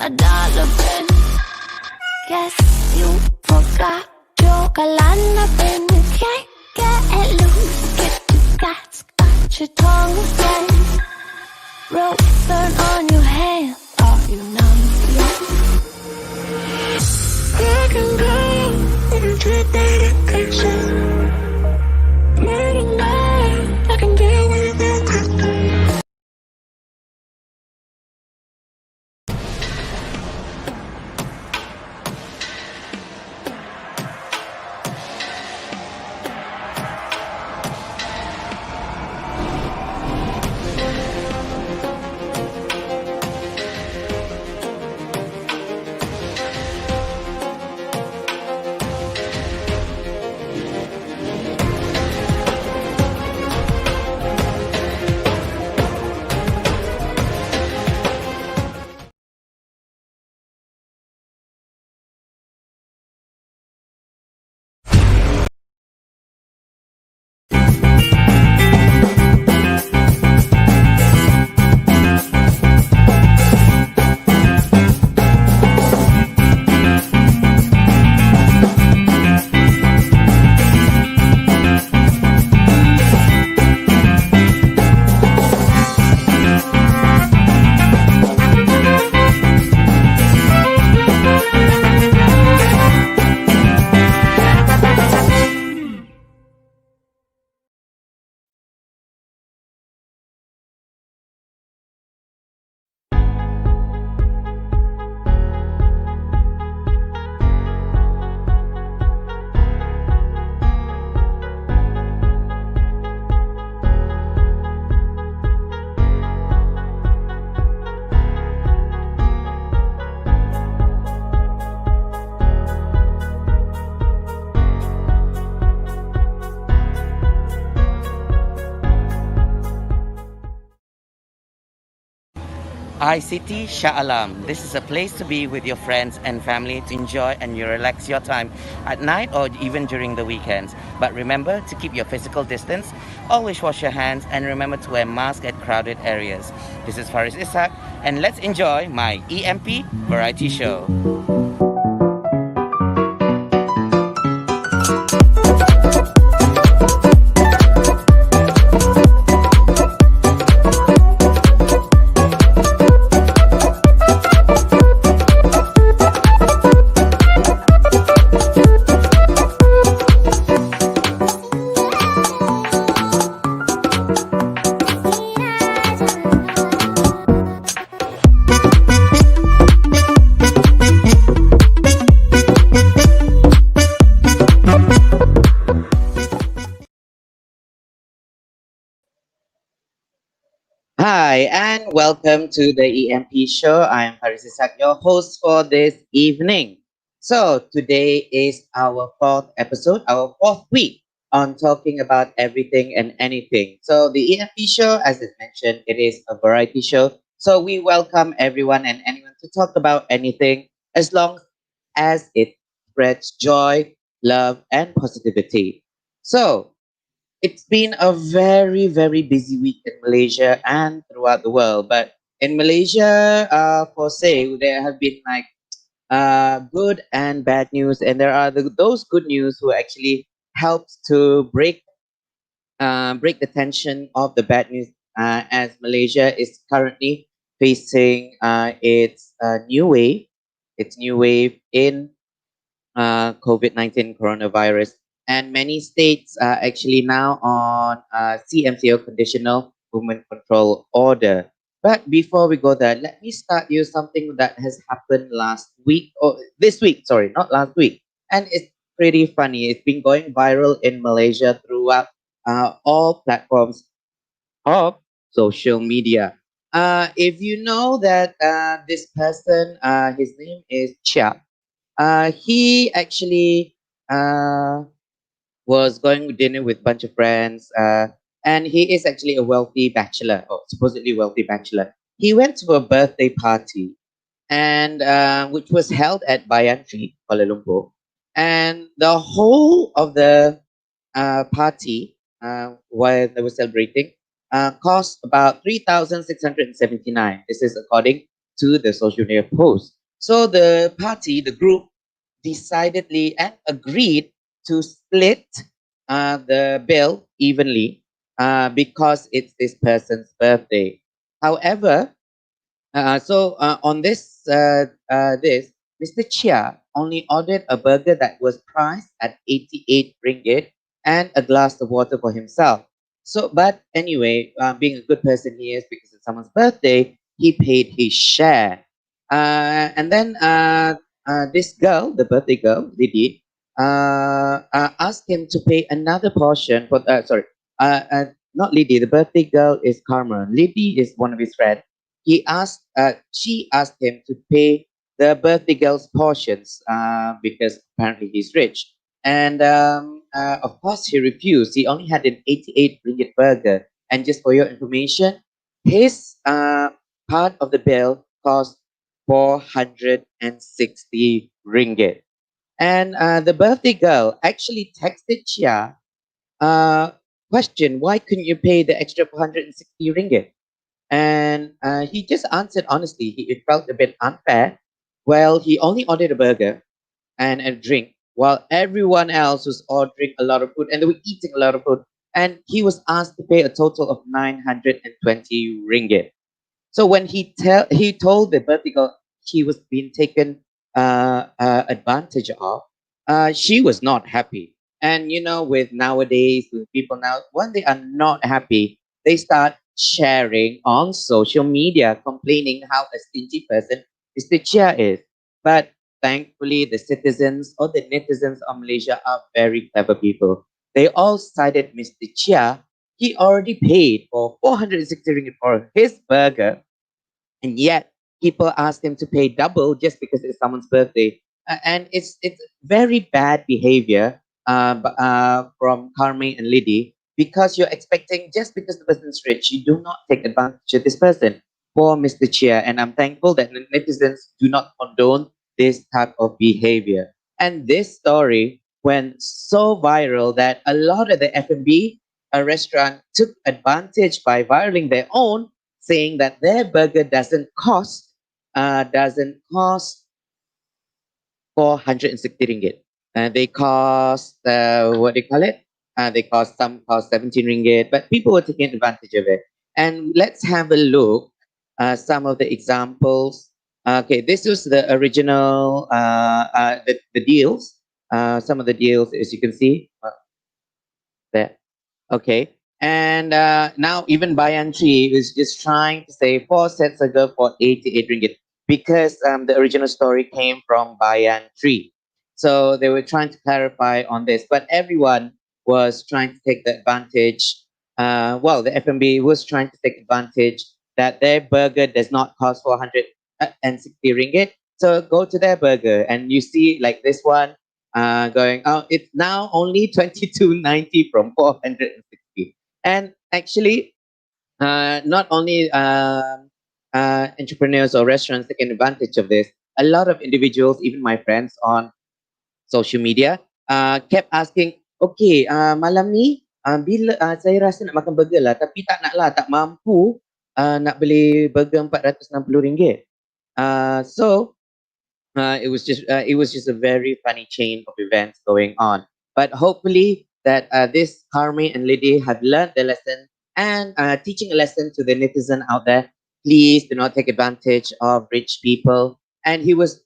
a dollar bin. Guess you forgot your galana bin. You can't get loose, get your guts, got your tongue again. Rope burn on your hand, are you numb? You can go into dedication. I can deal with it. iCity Shah Alam. This is a place to be with your friends and family to enjoy and you relax your time at night or even during the weekends. But remember to keep your physical distance, always wash your hands, and remember to wear masks at crowded areas. This is Farnes Ishak, and let's enjoy my EMP Variety Show. Hi, and welcome to the EMP show. I am Farnes Ishak, your host for this evening. So, today is our fourth episode, our fourth week on talking about everything and anything. So, the EMP show, as I mentioned, it is a variety show. So, we welcome everyone and anyone to talk about anything as long as it spreads joy, love, and positivity. So, it's been a very, very busy week in Malaysia and throughout the world. But in Malaysia, for say, there have been like good and bad news, and there are those good news who actually helps to break the tension of the bad news, as Malaysia is currently facing its new wave in COVID-19 coronavirus. And many states are actually now on CMCO, conditional movement control order. But before we go there, let me start you something that has happened last week, or this week, sorry, not last week. And it's pretty funny. It's been going viral in Malaysia throughout all platforms of social media. If you know that this person, his name is Chia, he actually was going to dinner with a bunch of friends, and he is actually a wealthy bachelor, or supposedly wealthy bachelor. He went to a birthday party, and which was held at Bayan Tree, Kuala Lumpur, and the whole of the party, while they were celebrating, cost about 3,679. This is according to the social media post. So the party, the group, decidedly and agreed to split the bill evenly because it's this person's birthday. However, on this, Mr. Chia only ordered a burger that was priced at 88 ringgit and a glass of water for himself. So, but anyway, being a good person he is because it's someone's birthday, he paid his share. And then this girl, the birthday girl, Lily, asked him to pay another portion for. Not Lily. The birthday girl is Karma. Lily is one of his friends. She asked him to pay the birthday girl's portions because apparently he's rich. And of course, he refused. He only had an 88 ringgit burger. And just for your information, his part of the bill cost 460 ringgit. And the birthday girl actually texted Chia, uh, question, why couldn't you pay the extra 460 ringgit? And he just answered honestly, it felt a bit unfair. Well, he only ordered a burger and a drink while everyone else was ordering a lot of food and they were eating a lot of food. And he was asked to pay a total of 920 ringgit. So when he told the birthday girl she was being taken advantage of, she was not happy. And you know, with nowadays, with people now, when they are not happy, they start sharing on social media, complaining how a stingy person Mr. Chia is. But thankfully, the citizens or the netizens of Malaysia are very clever people. They all sided Mr. Chia. He already paid for 460 ringgit for his burger, and yet people ask him to pay double just because it's someone's birthday. And it's very bad behavior from Carmi and Liddy, because you're expecting just because the person's rich, you do not take advantage of this person. For Mr. Chia, and I'm thankful that netizens do not condone this type of behavior. And this story went so viral that a lot of the F&B a restaurant took advantage by viraling their own, saying that their burger doesn't cost 460 ringgit. They cost what they call it? Some cost 17 ringgit, but people were taking advantage of it. And let's have a look some of the examples. Okay, this was the original the deals. Some of the deals, as you can see, there. Okay. And now even Bayan Tree is just trying to say 4 sets ago for 88 ringgit because the original story came from Bayan Tree. So they were trying to clarify on this, but everyone was trying to take the advantage. Well, the FMB was trying to take advantage that their burger does not cost 460 ringgit. So go to their burger and you see like this one going, oh, it's now only 22.90 from 460. And actually, not only entrepreneurs or restaurants taking advantage of this, a lot of individuals, even my friends on social media, kept asking, okay, malam ni, bila saya rasa nak makan burger lah, tapi tak nak lah, tak mampu nak beli burger 460 ringgit. So it was just a very funny chain of events going on. But hopefully that this Carmi and Lady have learned the lesson and teaching a lesson to the netizen out there. Please do not take advantage of rich people. And he was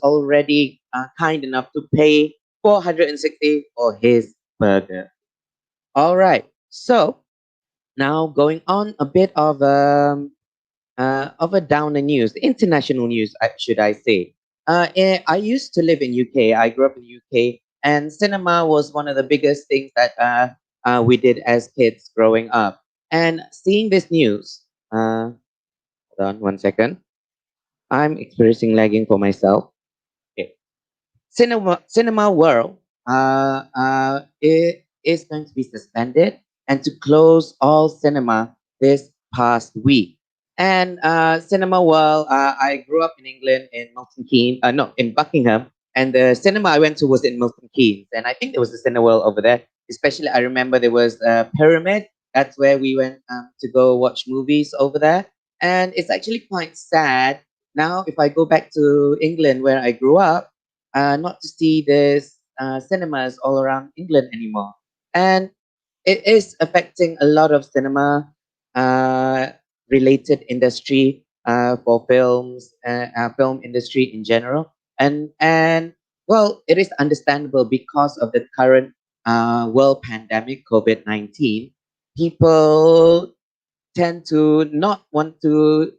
already kind enough to pay 460 for his burger. All right. So now going on a bit of a downer news, international news, should I say. I used to live in UK. I grew up in UK, and cinema was one of the biggest things that we did as kids growing up. And seeing this news, hold on 1 second. I'm experiencing lagging for myself. Okay. Cinema World it is going to be suspended and to close all cinema this past week. And Cinema World, I grew up in England in Milton Keynes, no, in Buckingham, and the cinema I went to was in Milton Keynes, and I think there was a Cinema World over there. Especially, I remember there was a Pyramid. That's where we went to go watch movies over there, and it's actually quite sad Now, if I go back to England where I grew up, not to see this cinemas all around England anymore. And it is affecting a lot of cinema uh, related industry for films, film industry in general. And well, it is understandable because of the current world pandemic, COVID-19. People tend to not want to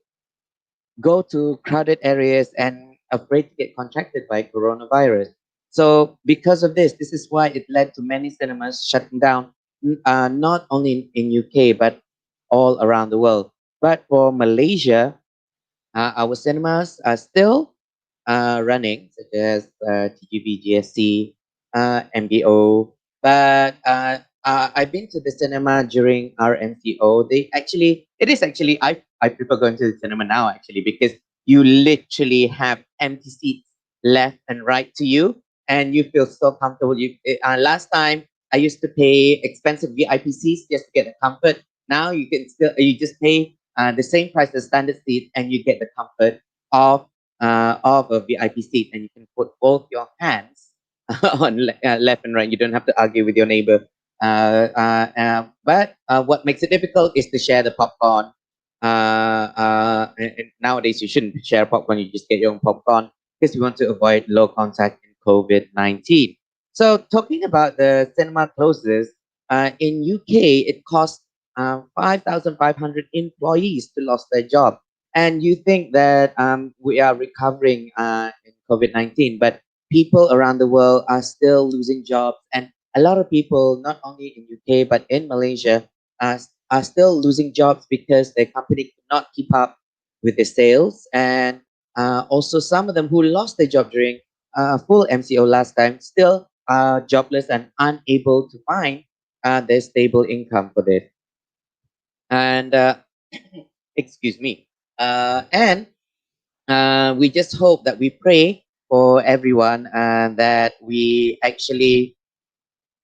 go to crowded areas and afraid to get contracted by coronavirus. So because of this, this is why it led to many cinemas shutting down, not only in UK but all around the world. But for Malaysia, our cinemas are still running, such as TGV, GSC, MBO. But I've been to the cinema during our MCO. It is actually, I prefer going to the cinema now actually because you literally have empty seats left and right to you, and you feel so comfortable. Last time I used to pay expensive VIP seats just to get the comfort. Now you just pay the same price as standard seat, and you get the comfort of a VIP seat, and you can put both your hands on left and right. You don't have to argue with your neighbor. But what makes it difficult is to share the popcorn. And nowadays, you shouldn't share popcorn. You just get your own popcorn because we want to avoid low contact in COVID-19. So, talking about the cinema closes, in UK, it costs 5,500 employees to lost their job. And you think that we are recovering in COVID-19, but people around the world are still losing jobs. And a lot of people, not only in UK, but in Malaysia, are still losing jobs because their company could not keep up with the sales. And also some of them who lost their job during full MCO last time still are jobless and unable to find their stable income for this. And excuse me. And we just hope that we pray for everyone and that we actually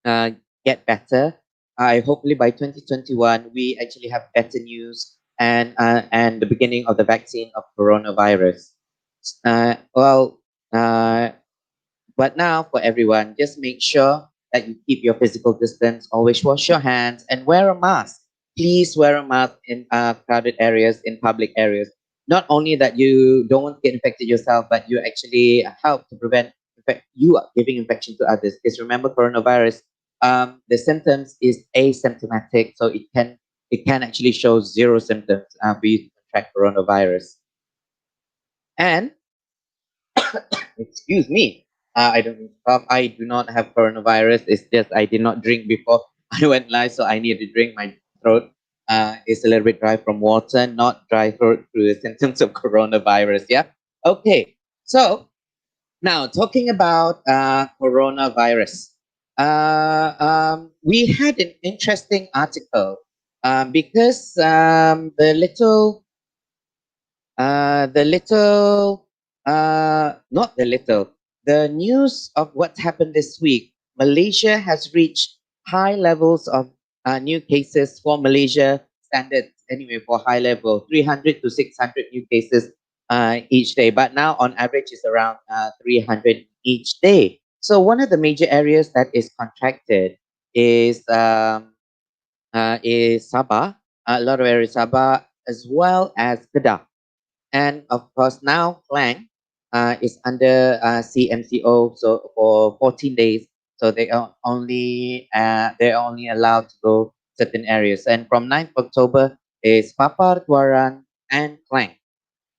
uh, get better. I hopefully by 2021 we actually have better news and the beginning of the vaccine of coronavirus. Well, but now, for everyone, just make sure that you keep your physical distance, always wash your hands, and wear a mask. Please wear a mask in crowded areas, in public areas. Not only that you don't want to get infected yourself, but you actually help to prevent you giving infection to others. Because remember, coronavirus, the symptoms is asymptomatic, so it can actually show zero symptoms for you to contract coronavirus. And excuse me. I don't mean to cough. I do not have coronavirus. It's just I did not drink before I went live, so I need to drink. My throat is a little bit dry from water, not dry throat through the symptoms of coronavirus. Yeah. Okay. So now talking about coronavirus, we had an interesting article because not the little, the news of what happened this week. Malaysia has reached high levels of new cases for Malaysia standards, anyway, for high level, 300 to 600 new cases each day. But now, on average, is around 300 each day. So, one of the major areas that is contracted is Sabah, a lot of areas Sabah, as well as Kedah. And of course, now Klang is under CMCO, so for 14 days. So they're only allowed to go certain areas. And from 9th October is Papar, Tuaran, and Klang.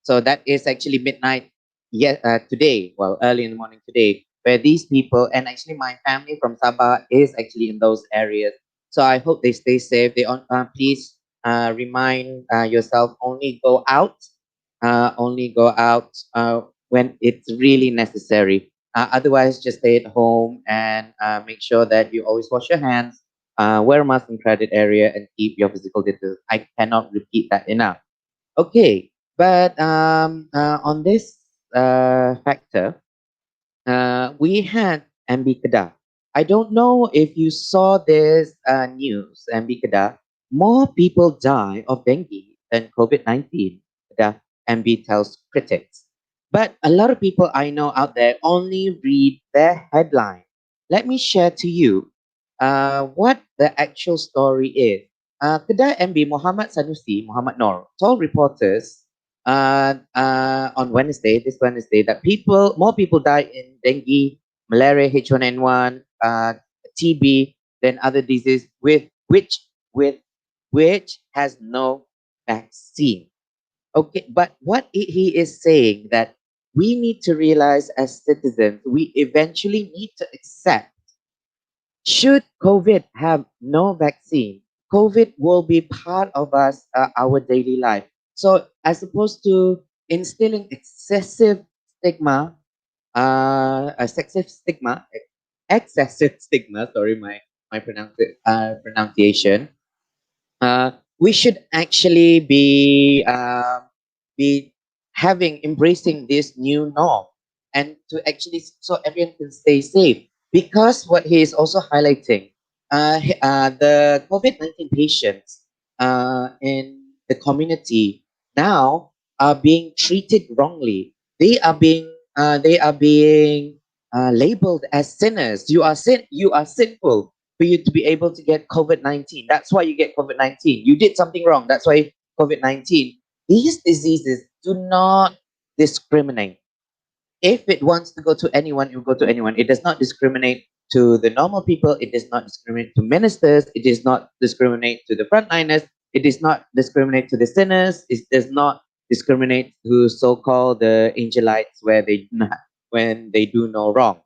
So that is actually midnight today, well, early in the morning today, where these people, and actually my family from Sabah is actually in those areas. So I hope they stay safe. Please remind yourself only go out when it's really necessary. Otherwise, just stay at home and make sure that you always wash your hands, wear a mask in crowded area, and keep your physical distance. I cannot repeat that enough. Okay, but on this factor, we had MB Kedah. I don't know if you saw this news, MB Kedah. More people die of dengue than COVID-19. Kedah. MB tells critics. But a lot of people I know out there only read their headline. Let me share to you what the actual story is. Kedai MB Muhammad Sanusi, Muhammad Noor, told reporters on Wednesday, this Wednesday, that more people died in dengue, malaria, H1N1, TB than other diseases with which has no vaccine. Okay, but what he is saying that we need to realize as citizens, we eventually need to accept, should COVID have no vaccine, COVID will be part of us, our daily life. So as opposed to instilling excessive stigma, sorry, my pronunciation, we should actually be having embracing this new norm, and to actually so everyone can stay safe, because what he is also highlighting, the COVID-19 patients in the community now are being treated wrongly. They are being labeled as sinners. You are sinful for you to be able to get COVID-19. That's why you get COVID-19. You did something wrong. That's why COVID-19. These diseases do not discriminate. If it wants to go to anyone, it will go to anyone. It does not discriminate to the normal people. It does not discriminate to ministers. It does not discriminate to the frontliners. It does not discriminate to the sinners. It does not discriminate to so-called the angelites where they not, when they do no wrong.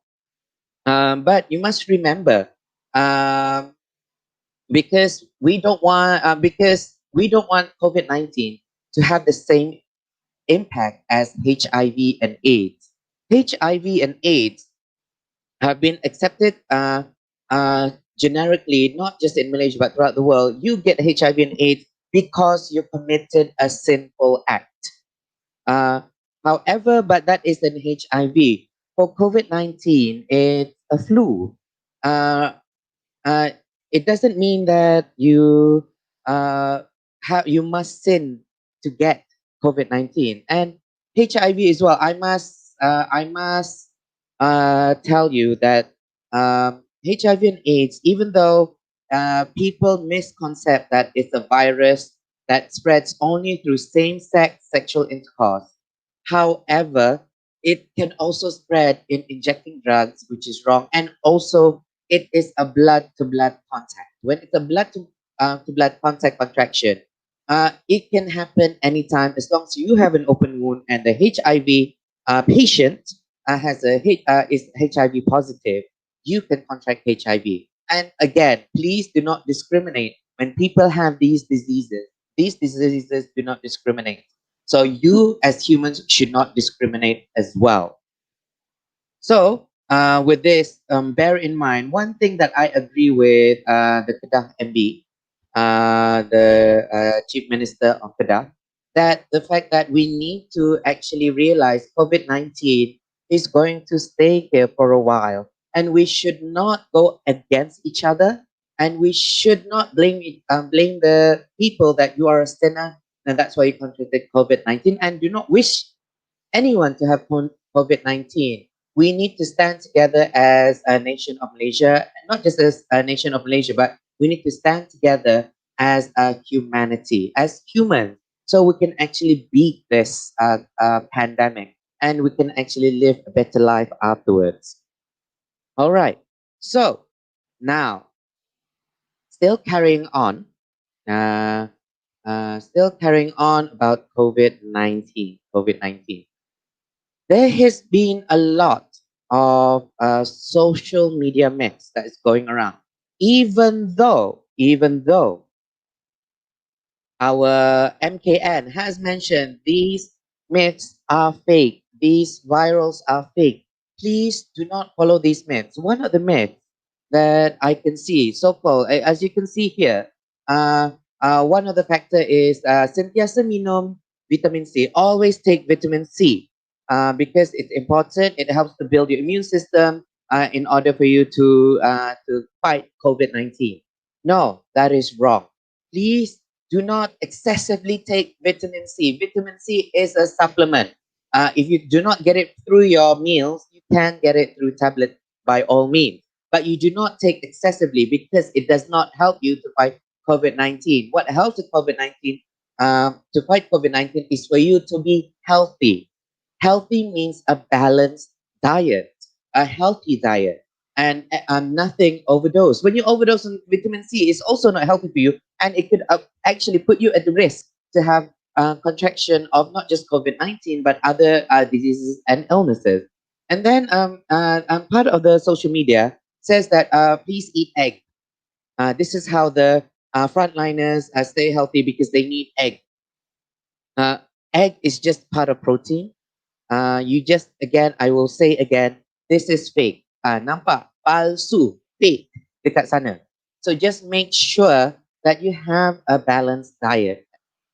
But you must remember, um, because we don't want COVID-19 to have the same impact as HIV and AIDS. HIV and AIDS have been accepted generically, not just in Malaysia but throughout the world. You get HIV and AIDS because you committed a sinful act. Uh, However, but that is an HIV. For COVID-19, it's a flu. Uh, uh, it doesn't mean that you must sin to get COVID-19 and HIV as well. I must tell you that HIV and AIDS, even though people misconcept that it's a virus that spreads only through same-sex sexual intercourse. However, it can also spread in injecting drugs, which is wrong, and also it is a blood to blood contact. When it's a blood to blood contact contraction, it can happen anytime as long as you have an open wound and the HIV patient is HIV positive. You can contract HIV. And again, please do not discriminate when people have these diseases. These diseases do not discriminate. So you as humans should not discriminate as well. So, with this, bear in mind one thing that I agree with the Kedah MB, the Chief Minister of Kedah, that the fact that we need to actually realize COVID-19 is going to stay here for a while, and we should not go against each other, and we should not blame the people that you are a sinner and that's why you contracted COVID-19, and do not wish anyone to have COVID-19. We need to stand together as a nation of Malaysia, not just as a nation of Malaysia, but we need to stand together as a humanity, as humans, so we can actually beat this pandemic and we can actually live a better life afterwards. All right. So now, still carrying on, uh, still carrying on about COVID-19. COVID-19. There has been a lot of social media myths that is going around. Even though our MKN has mentioned these myths are fake, these virals are fake, please do not follow these myths. One of the myths that I can see, so-called, as you can see here, one of the factor is sentiasa minum vitamin C. Always take vitamin C because it's important. It helps to build your immune system in order for you to fight COVID-19. No, that is wrong. Please Do not excessively take vitamin C. Vitamin C is a supplement. If you do not get it through your meals, you can get it through tablet by all means. But you do not take excessively because it does not help you to fight COVID-19. What helps with COVID-19, to fight COVID-19, is for you to be healthy. Healthy means a balanced diet, a healthy diet, and nothing overdose. When you overdose on vitamin C, it's also not healthy for you, and it could actually put you at the risk to have contraction of not just COVID-19 but other diseases and illnesses. And then part of the social media says that please eat egg. This is how the frontliners stay healthy because they need egg. Uh, Egg is just part of protein. You just, again, I will say again, this is fake. Nampak? Palsu. Fake dekat sana. So just make sure that you have a balanced diet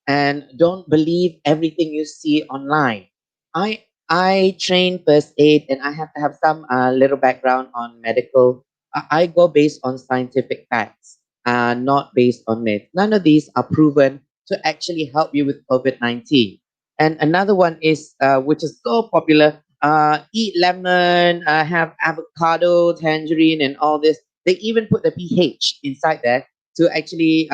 and don't believe everything you see online. I train first aid and I have to have some little background on medical. I go based on scientific facts, not based on myth. None of these are proven to actually help you with COVID-19. And another one is, which is so popular, eat lemon, have avocado, tangerine, and all this. They even put the pH inside there to actually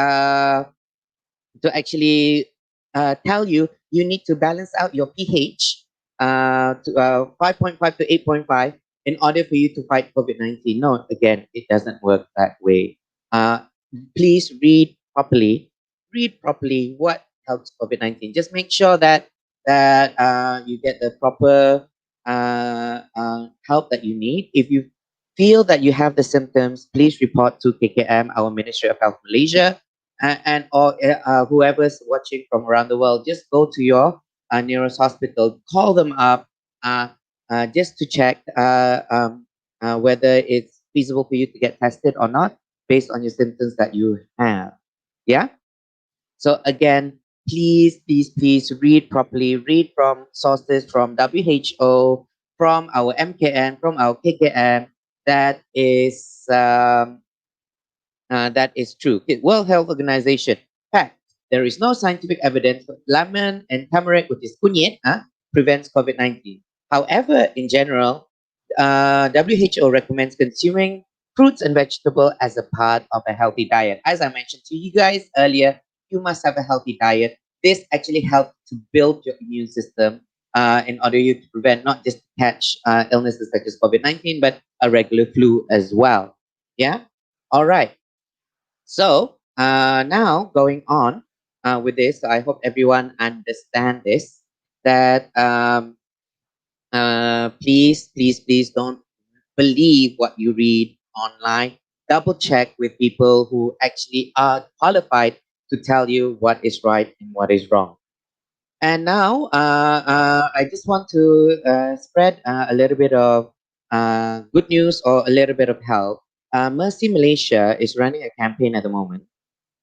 tell you you need to balance out your pH to 5.5 to 8.5 in order for you to fight COVID-19. No, again, it doesn't work that way. Uh, Please read properly. Read properly what helps COVID-19. Just make sure that you get the proper help that you need. If you feel that you have the symptoms, please report to KKM, our Ministry of Health Malaysia, and or whoever's watching from around the world. Just go to your nearest hospital, call them up, just to check whether it's feasible for you to get tested or not based on your symptoms that you have. Yeah. So again, please read properly. Read from sources from WHO, from our MKN, from our KKM. That is true. Okay, World Health Organization. Fact: there is no scientific evidence that lemon and turmeric, which is kunyit, prevents COVID-19. However, in general, WHO recommends consuming fruits and vegetables as a part of a healthy diet. As I mentioned to you guys earlier, you must have a healthy diet. This actually helps to build your immune system in order you to prevent not just catch illnesses such as COVID-19, but a regular flu as well. Yeah. All right. So now going on with this, I hope everyone understand this. That please don't believe what you read online. Double check with people who actually are qualified to tell you what is right and what is wrong. And now I just want to spread a little bit of good news or a little bit of help. Mercy Malaysia is running a campaign at the moment.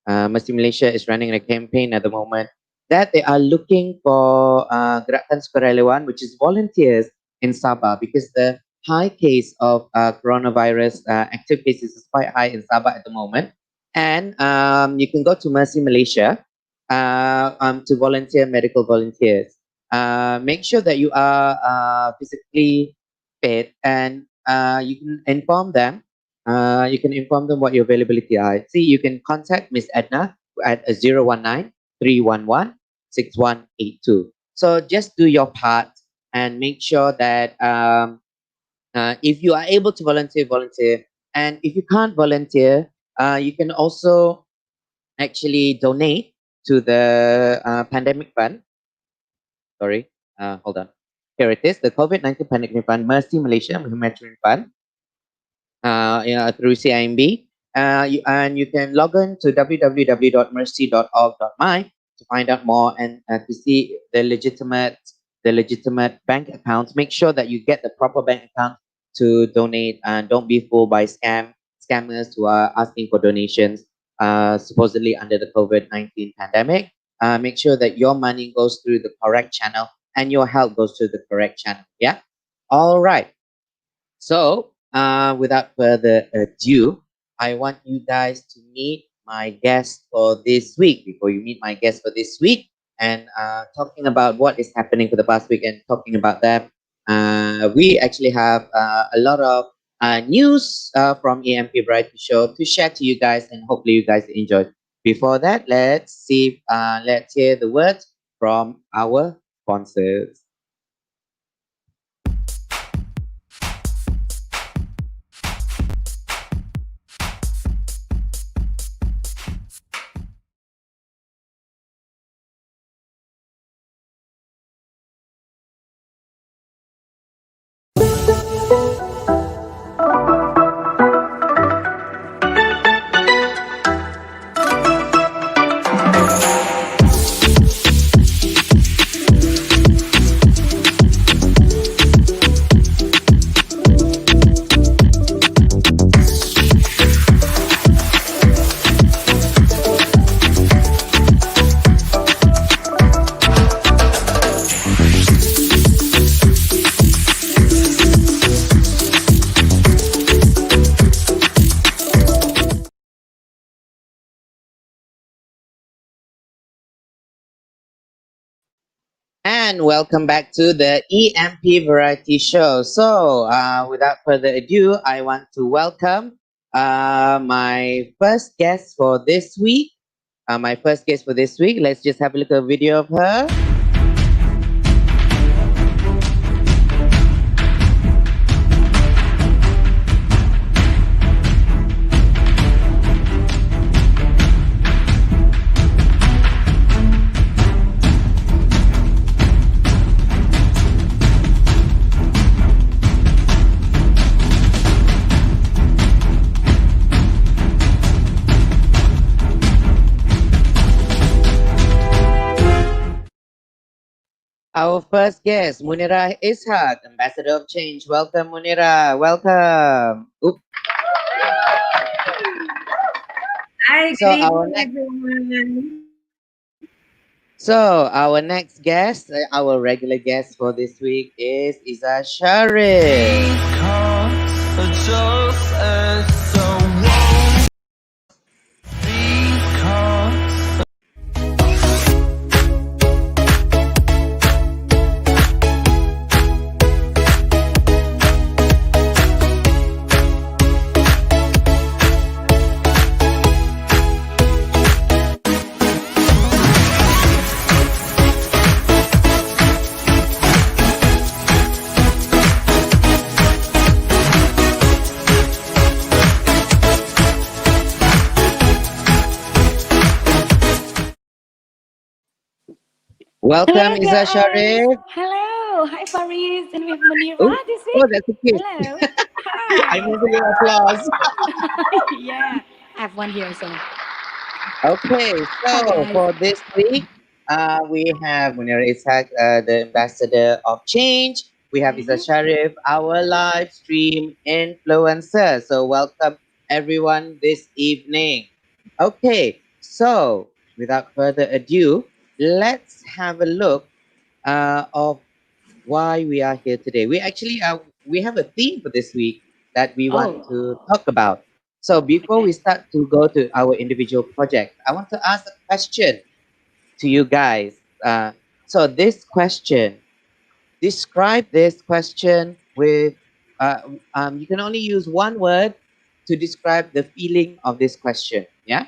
Mercy Malaysia is running a campaign at the moment that they are looking for gerakan sukarelawan, which is volunteers in Sabah, because the high case of coronavirus active cases is quite high in Sabah at the moment. And you can go to Mercy Malaysia to volunteer medical volunteers. Make sure that you are physically fit, and you can inform them what your availability are. See, you can contact Miss Edna at 019 311 6182. So just do your part and make sure that if you are able to volunteer, volunteer. And if you can't volunteer, you can also actually donate to the pandemic fund. Sorry, hold on. Here it is, the COVID-19 Pandemic Fund, Mercy Malaysia Humanitarian Fund. Through CIMB. And you can log on to www.mercy.org.my to find out more and to see the legitimate bank accounts. Make sure that you get the proper bank account to donate, and don't be fooled by scammers who are asking for donations supposedly under the COVID-19 pandemic. Make sure that your money goes through the correct channel and your help goes through the correct channel. Yeah. All right. So, without further ado, I want you guys to meet my guest for this week, before you meet my guest for this week, and talking about what is happening for the past week and talking about that, we actually have a lot of news from EMP Variety Show to share to you guys, and hopefully you guys enjoy. Before that, let's hear the words from our sponsors. And welcome back to the EMP Variety Show. So, without further ado, I want to welcome my first guest for this week. Let's just have a look at a video of her. Our first guest, Munira Ishak, Ambassador of Change. Welcome, Munira. Welcome. Oop. Hi, So good our evening, next, everyone. so our next guest, our regular guest for this week is Eyza Shariff. Welcome, Hello, Eyza guys. Shariff. Hello. Hi, Faris. And we have Munira Oh, this oh, week. that's a kiss. Hello. I Hi. need your applause. Yeah. I have one here, so. Okay, Hi, so guys. for this week, we have Munira Ishak, the ambassador of change. We have Eyza Shariff, our live stream influencer. So welcome everyone this evening. Okay, so without further ado, let's have a look of why we are here today. We have a theme for this week that we want Oh, to talk about. So before okay. we start to go to our individual project, I want to ask a question to you guys. So this question, describe this question with, you can only use one word to describe the feeling of this question. Yeah.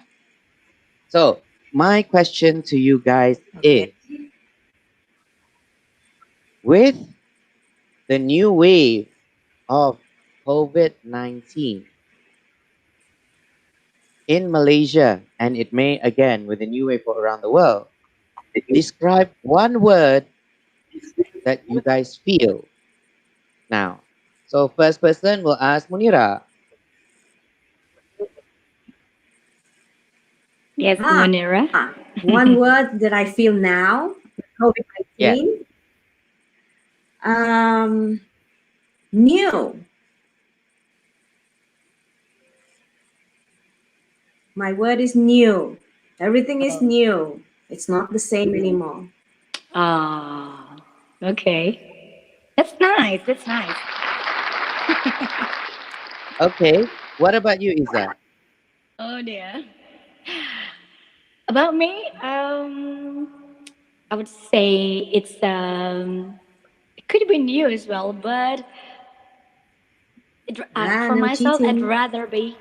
So my question to you guys is, Okay. with the new wave of COVID-19 in Malaysia, and it may again with a new wave around the world, describe one word that you guys feel now. So first person will ask Munira. Yes, Munira. One word that I feel now, Yeah. COVID-19. New. My word is new. Everything is new. It's not the same anymore. Ah, okay. That's nice. That's nice. Okay. What about you, Eyza? Oh, dear. About me, I would say it could be new as well, but Ah, for no myself, cheating. I'd rather be,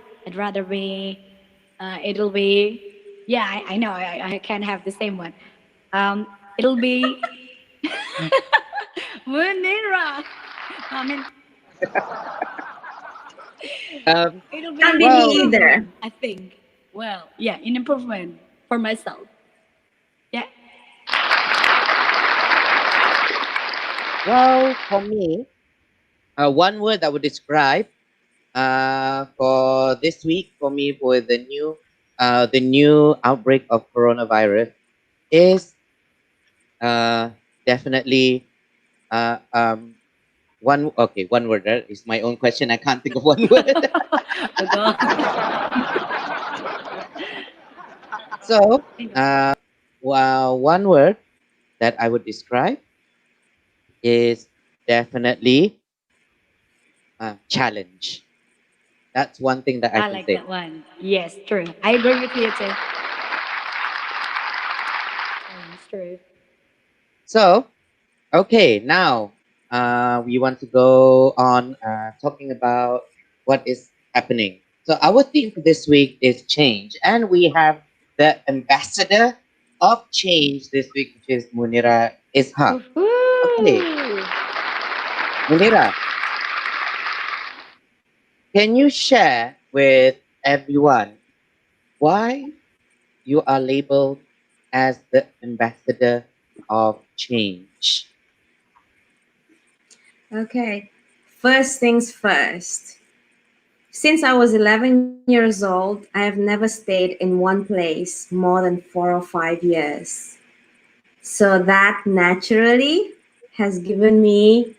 it'll be, yeah, I know, I can't have the same one. It'll be Munira. I mean, Um, it'll be Can't an be me well, either. improvement, I think. Well, yeah, an improvement for myself. Yeah. for me, one word that would describe for this week for me for the new outbreak of coronavirus is definitely uh, um, one word. That is my own question. I can't think of one word. Oh, God. So, one word that I would describe is definitely challenge. That's one thing that I I can like say. that one. Yes, true. I agree with you too. It's true. So, okay, now we want to go on talking about what is happening. So, our theme for this week is change, and we have the ambassador of change this week, which is Munira Ishak. Okay, Woohoo! Munira, can you share with everyone why you are labeled as the ambassador of change? Okay. First things first. Since I was 11 years old, I have never stayed in one place more than 4 or 5 years. So that naturally has given me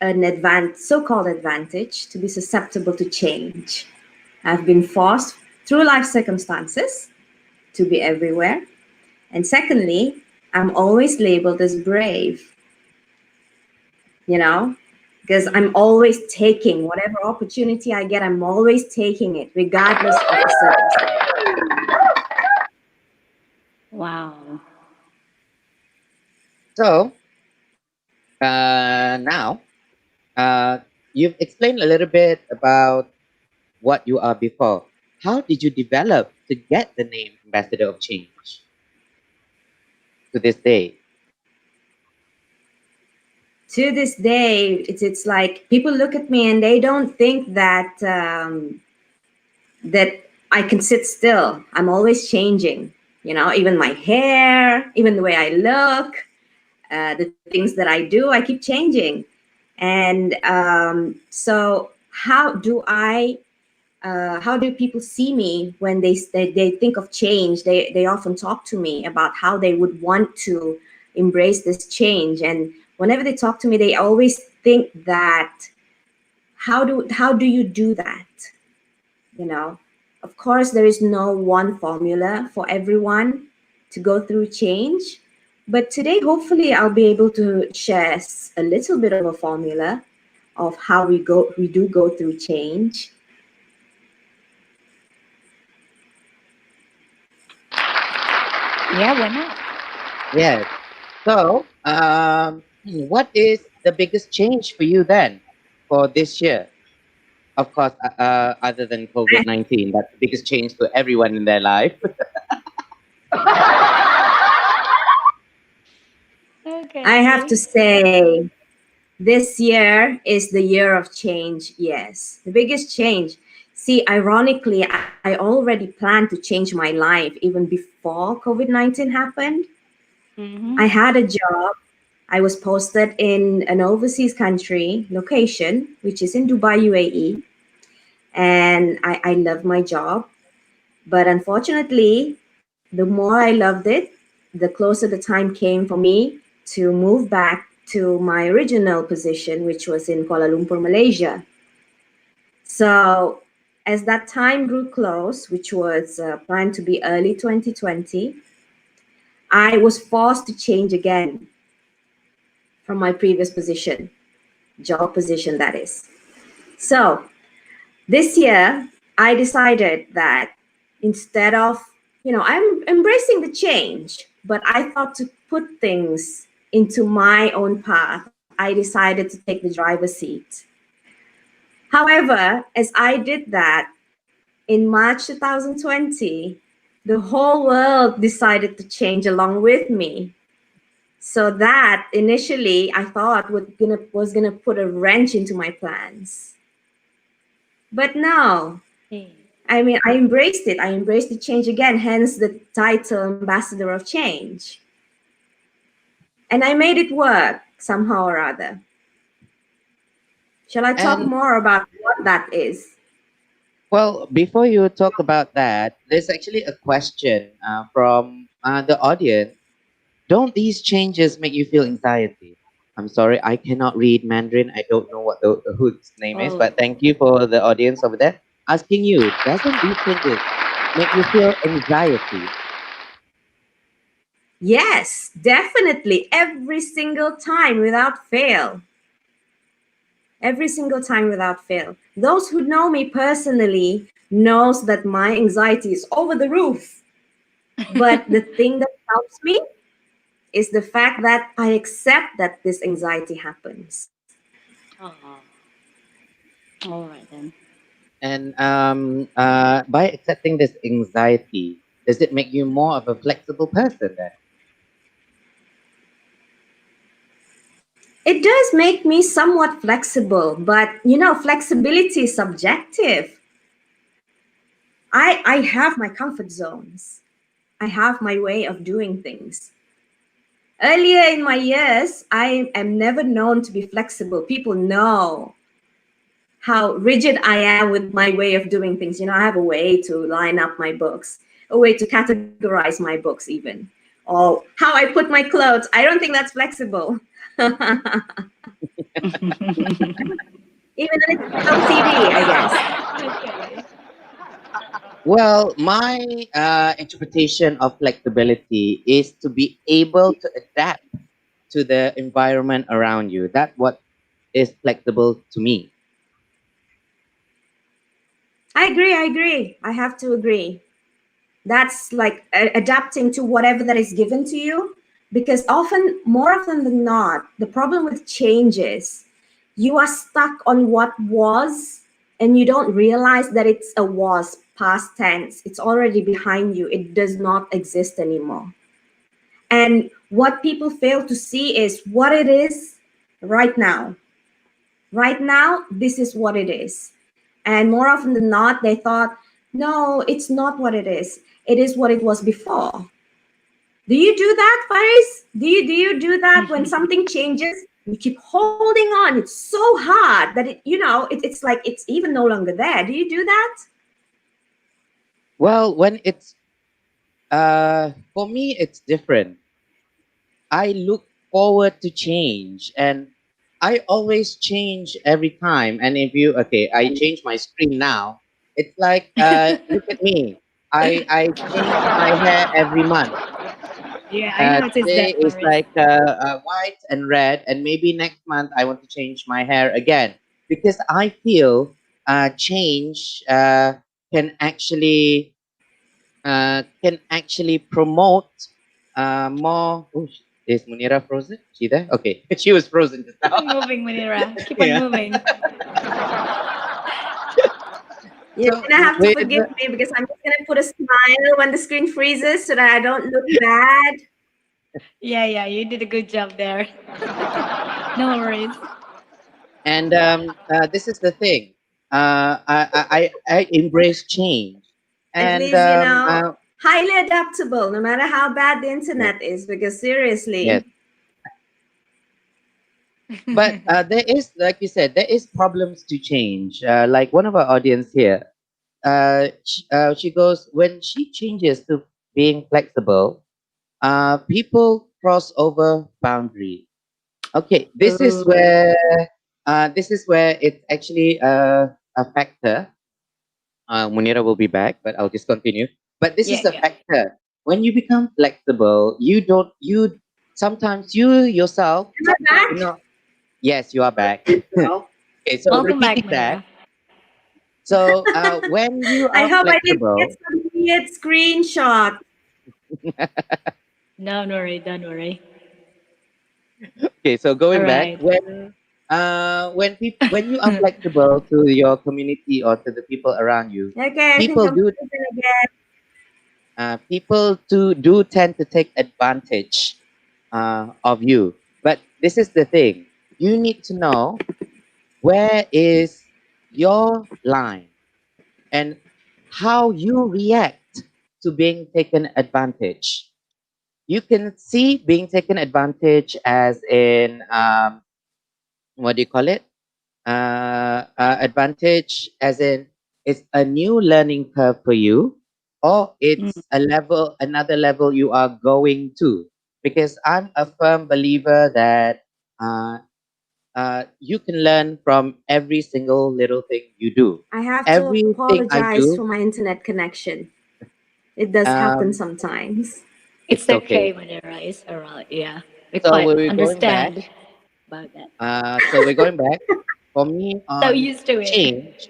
an so-called advantage to be susceptible to change. I've been forced through life circumstances to be everywhere. And secondly, I'm always labeled as brave, you know, because I'm always taking whatever opportunity I get, I'm always taking it, regardless of the circumstance. Wow. So, now you've explained a little bit about what you are before. How did you develop to get the name Ambassador of Change to this day? To this day, it's like people look at me and they don't think that that I can sit still. I'm always changing. You know, even my hair, even the way I look, the things that I do, I keep changing. And so, how do people see me when they think of change? They often talk to me about how they would want to embrace this change, and whenever they talk to me, they always think that how do you do that? You know, of course, there is no one formula for everyone to go through change, but today, hopefully, I'll be able to share a little bit of a formula of how we do go through change. Yeah, why not? Yes. So, what is the biggest change for you then for this year? Of course, other than COVID-19, that's the biggest change to everyone in their life. I have to Okay. say, this year is the year of change. Yes, the biggest change. See, ironically, I already planned to change my life even before COVID-19 happened. I Mm-hmm. had a job. I was posted in an overseas country location, which is in Dubai, UAE, and I love my job. But unfortunately, the more I loved it, the closer the time came for me to move back to my original position, which was in Kuala Lumpur, Malaysia. So, as that time grew close, which was planned to be early 2020, I was forced to change again from my previous position, job position, that is. So, this year, I decided that instead of I'm embracing the change, but I thought to put things into my own path, I decided to take the driver's seat. However, as I did that in March 2020, the whole world decided to change along with me. So that initially I thought was gonna put a wrench into my plans. But no, I mean, I embraced it. I embraced the change again, hence the title Ambassador of Change. And I made it work somehow or other. Shall I talk And more about what that is? well, before you talk about that, there's actually a question from the audience. Don't these changes make you feel anxiety? I'm sorry, I cannot read Mandarin. I don't know what the whose name is, but thank you for the audience over there asking you. Doesn't these changes make you feel anxiety? Yes, definitely. Every single time without fail. Every single time without fail. Those who know me personally knows that my anxiety is over the roof. But the thing that helps me is the fact that I accept that this anxiety happens. Oh, all right then. And by accepting this anxiety, does it make you more of a flexible person then? It does make me somewhat flexible, but flexibility is subjective. I have my comfort zones. I have my way of doing things. Earlier in my years, I am never known to be flexible. People know how rigid I am with my way of doing things. I have a way to line up my books, a way to categorize my books, even, or how I put my clothes. I don't think that's flexible. Even a little OCD, I guess. Well, my interpretation of flexibility is to be able to adapt to the environment around you. That's what is flexible to me. I agree. I have to agree. That's like adapting to whatever that is given to you, because more often than not, the problem with change is you are stuck on what was, and you don't realize that it's a was, past tense. It's already behind you. It does not exist anymore. And what people fail to see is what it is right now. Right now, this is what it is. And more often than not, they thought, no, it's not what it is. It is what it was before. Do you do that, Faris? Do you do that when something changes? You keep holding on. It's so hard that it's like it's even no longer there. Do you do that? Well, when it's for me, it's different. I look forward to change, and I always change every time. And if you I change my screen now. It's like look at me. I change my hair every month. Yeah, I noticed Today that, is Faris. like white and red, and maybe next month I want to change my hair again because I feel change can actually promote more. Oh, is Munira frozen? She there? Okay, she was frozen just Keep now. on moving, Munira. Keep Yeah. on moving. You're So gonna have to with forgive me because I'm just gonna put a smile when the screen freezes so that I don't look bad. Yeah, you did a good job there. No worries. and this is the thing. I embrace change, At and least, highly adaptable, no matter how bad the yes, internet is, because yes. seriously. But there is, like you said, there is problems to change. Like one of our audience here, she goes when she changes to being flexible. People cross over boundary. Okay, this is where it's actually a factor. Munira will be back, but I'll just continue. But this is a Yeah. factor. When you become flexible, you sometimes you yourself, Am I you back? know, yes, you are back. Okay, so Welcome back, repeating that. Munira. So when you I are hope I didn't get flexible, some immediate screenshot. Don't worry, don't worry. Okay, so going back, Alright. when you are flexible to your community or to the people around you, Okay, I think people I'm do frozen again. people do tend to take advantage of you. But this is the thing: you need to know where is your line and how you react to being taken advantage. You can see being taken advantage as in what do you call it? Advantage as in it's a new learning curve for you, or Mm. it's another level you are going to. Because I'm a firm believer that uh, you can learn from every single little thing you do. I have to Everything I apologize do, for my internet connection. It does happen um, sometimes. It's it's okay. okay, Munira. It's alright. Yeah, we So quite we're going back. understand about that. So we're going back. For me, So on used to it. change,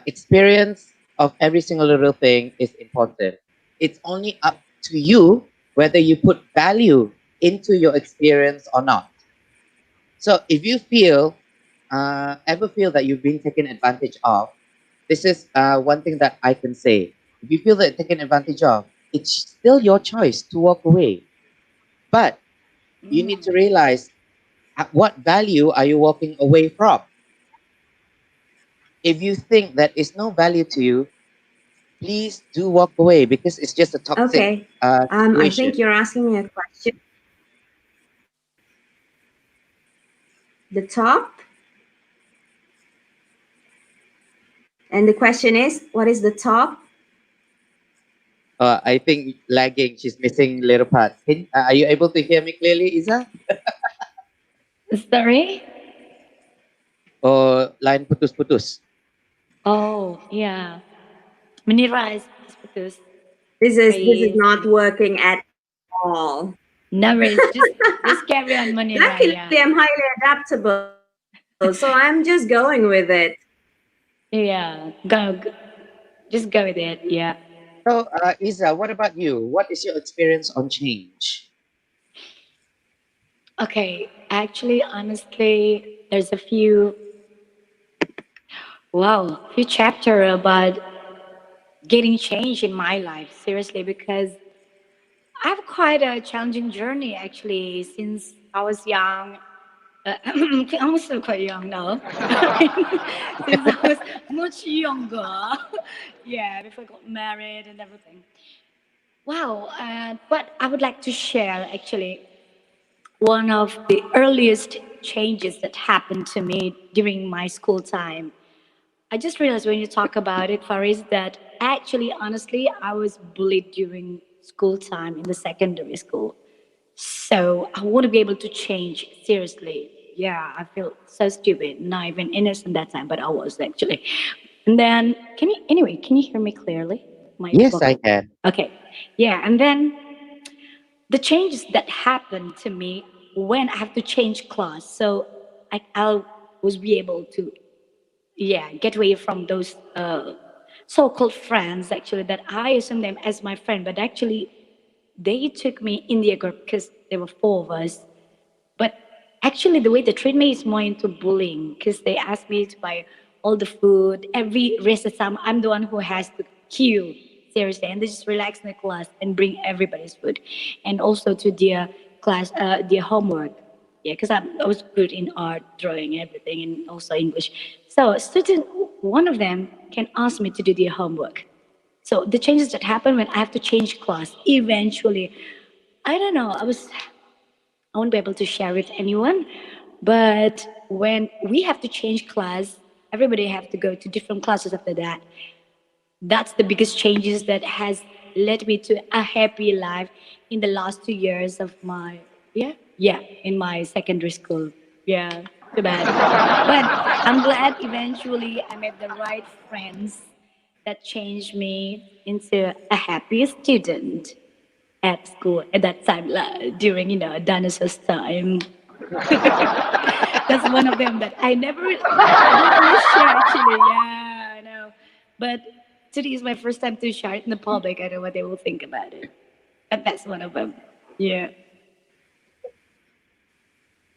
experience of every single little thing is important. It's only up to you whether you put value into your experience or not. So if you ever feel that you've been taken advantage of, this is one thing that I can say. If you feel that taken advantage of, it's still your choice to walk away. But you need Mm. to realize what value are you walking away from? If you think that it's no value to you, please do walk away because it's just a toxic Okay. I think situation. you're asking me a question. The top. And the question is, what is the top? I think lagging. She's missing little parts. Are you able to hear me clearly, Iza? Sorry. Or line putus-putus? Oh yeah, Munira is because This is I not working at all. no worries. Just carry on, Munira. Luckily, Yeah, I'm highly adaptable, so I'm just going with it. yeah. Just go with it. Yeah. So, Iza, what about you? What is your experience on change? Okay. Actually, honestly, there's a few chapter about getting change in my life. Seriously, because I have quite a challenging journey actually since I was young. I'm still quite young now. Since I was much younger. Yeah, before I got married and everything. Wow. But I would like to share actually one of the earliest changes that happened to me during my school time. I just realized when you talk about it, Faris, that actually, honestly, I was bullied during school time in the secondary school. So I wouldn't be able to change seriously. Yeah, I feel so stupid, not even innocent that time, but I was actually. And then, can you hear me clearly? My Yes, I vocal. can. Okay. Yeah, and then the changes that happened to me when I have to change class. So I was be able to, yeah, get away from those so-called friends actually that I assume them as my friend, but actually they took me in their group because there were four of us. But actually, the way they treat me is more into bullying because they ask me to buy all the food. Every recess time, I'm the one who has to queue, seriously. And they just relax in the class and bring everybody's food. And also to their class, their homework. Yeah, because I was good in art, drawing, everything, and also English. So, student, one of them can ask me to do their homework. So the changes that happen when I have to change class, eventually, I don't know, I won't be able to share with anyone. But when we have to change class, everybody have to go to different classes after that. That's the biggest changes that has led me to a happy life in the last 2 years of my in my secondary school. Yeah, too bad. But I'm glad eventually I met the right friends that changed me into a happy student at school at that time during dinosaurs time. That's one of them that I don't really share actually. Yeah, I know. But today is my first time to share it in the public. I don't know what they will think about it. But that's one of them. Yeah.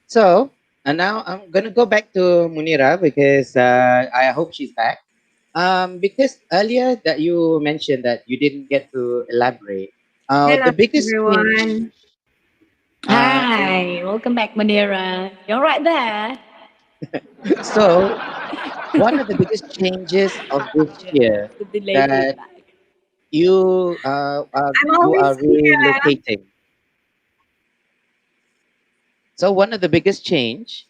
So, and now I'm gonna go back to Munira because I hope she's back. Because earlier that you mentioned that you didn't get to elaborate. Hello, The biggest change. everyone. Hi, welcome back, Munira. You're right there. So, one of the biggest changes of this year The delay that feedback. I'm you are always here. relocating. So one of the biggest change,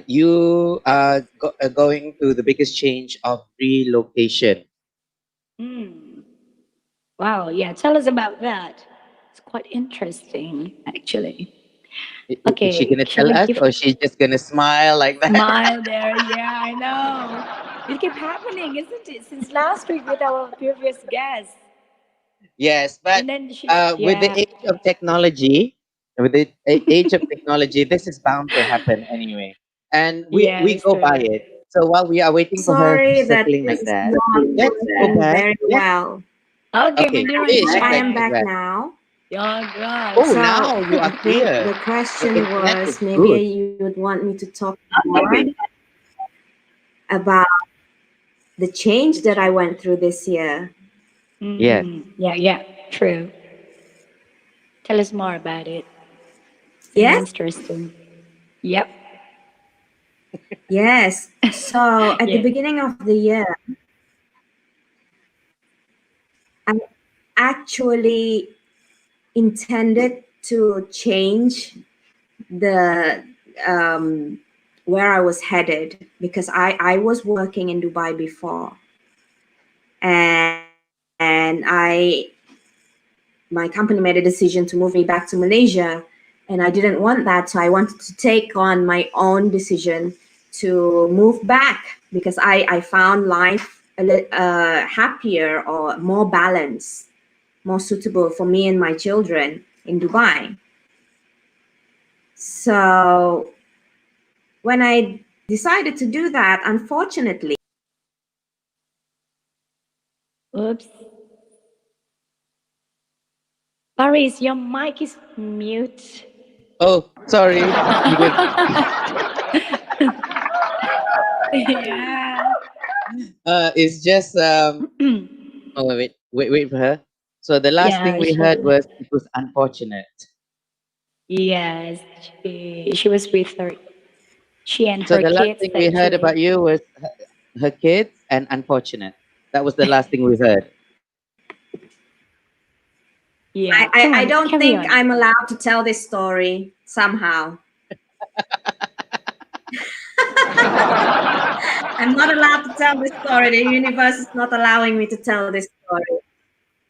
you are going to the biggest change of relocation. Hmm. Wow, yeah, tell us about that. It's quite interesting, actually. Is she Okay, gonna can tell you us, give or she's just gonna smile like that? smile there? Yeah, I know. It kept happening, isn't it? Since last week with our previous guest. Yes, but And then she, with the yeah, age of technology, age of technology, this is bound to happen anyway, and yeah, we it's go by true. it. So while we are waiting for her Sorry that settling this like is that, not let's go working back. very Let's well. Okay, okay. Munira is She's I back. am She's back. back back. now. Yeah, Oh, girl. So now you I are think clear. the Your question internet is was maybe good. you would want me to talk more about the change that I went through this year. Yes. Yeah, yeah, true. Tell us more about it. Seems Yes? interesting. Yep. Yes. So at the Yeah. beginning of the year, I actually intended to change the where I was headed because I was working in Dubai before, and my company made a decision to move me back to Malaysia, and I didn't want that, so I wanted to take on my own decision to move back because I found life happier or more balanced, more suitable for me and my children in Dubai. So when I decided to do that, unfortunately, Oops. Paris, your mic is mute. Oh, sorry. Because Yeah. it's just oh wait for her. So the last thing Yeah, we heard was it was unfortunate. yes, she was with her, she and So her the last kids thing we heard about actually. you was her kids and unfortunate. That was the last thing we heard. Yeah, I don't carry think on. I'm allowed to tell this story somehow. I'm not allowed to tell this story. The universe is not allowing me to tell this story.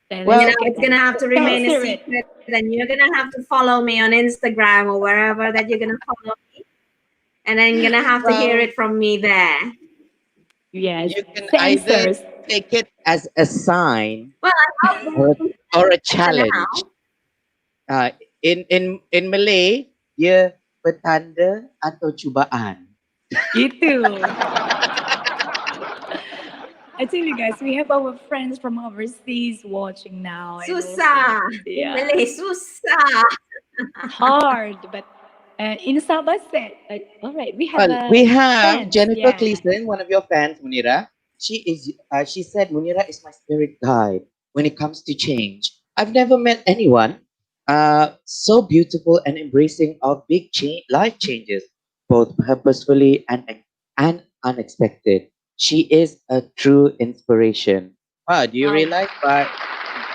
Then You it's Well, know, okay it's gonna then. have to Tell us remain a through it. secret, and you're gonna have to follow me on Instagram or wherever that you're gonna follow me, and then you're gonna have to hear well, it from me there. Yes, you can either censors. take it as a sign Well, I hope or or a for challenge. now. In Malay, dia petanda atau cubaan. Gitu. I tell you guys, we have our friends from overseas watching now, and also, Susah. In yeah, Malay, susah. hard. But in Sabah said, like, all right, we have Well, we a have fans, Jennifer yeah. Cleason, one of your fans, Munira. She said Munira is my spirit guide when it comes to change. I've never met anyone so beautiful and embracing of big life changes, both purposefully and unexpected. She is a true inspiration. Wow, do you Oh, realize by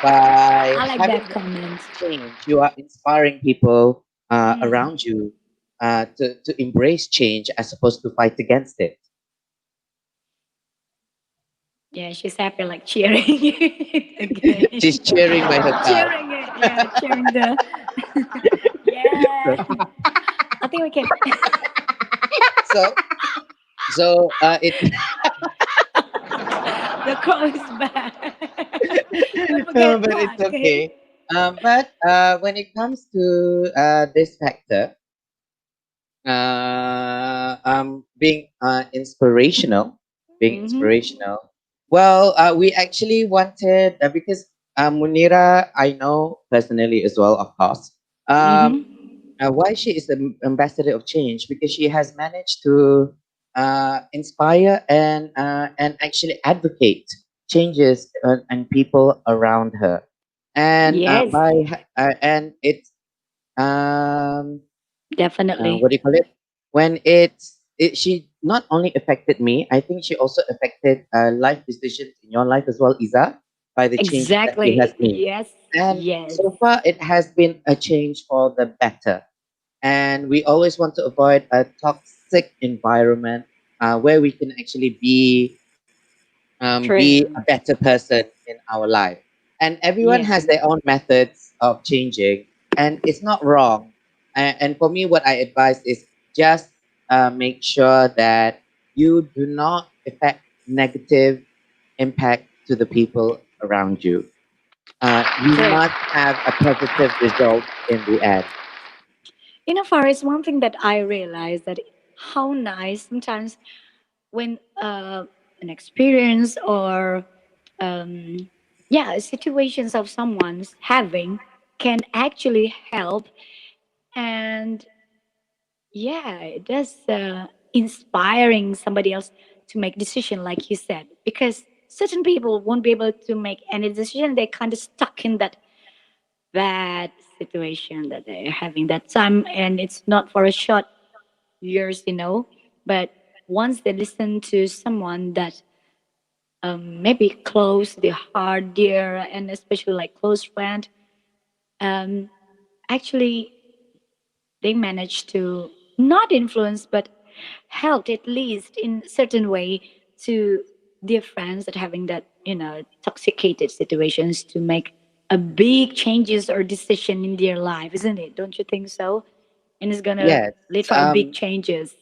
I like having that this comment. change, you are inspiring people Mm. around you to embrace change as opposed to fight against it. Yeah, she's happy, like cheering it again. She's cheering by her couch. Cheering it, yeah, cheering the. Yeah, I think we can. So, it The crow is back. Don't forget but that, it's okay? okay. But when it comes to this factor, being inspirational, being inspirational. Well, we actually wanted because Munira, I know personally as well, of course. Um, why she is the ambassador of change? Because she has managed to inspire and actually advocate changes and people around her, and Yes, and it's um definitely. what do you call it? When she not only affected me, I think she also affected life decisions in your life as well, Iza, by the changes that she has Exactly. made. Yes, And yes. so far, it has been a change for the better. And we always want to avoid a toxic environment where we can actually be True. a better person in our life. And everyone Yes. has their own methods of changing, and it's not wrong. And for me, what I advise is just make sure that you do not affect negative impact to the people around you. You True. must have a positive result in the end. Faris, one thing that I realized that how nice sometimes when an experience or situations of someone's having can actually help, and it does inspiring somebody else to make decision like you said, because certain people won't be able to make any decision. They kind of stuck in that bad situation that they're having that time, and it's not for a short years, but once they listen to someone that maybe close the heart dear, and especially like close friend, um, actually they manage to not influence but helped at least in certain way to their friends that having that toxicated situations to make a big changes or decision in their life, isn't it? Don't you think so? And it's gonna Yes. lead for a big Um, changes.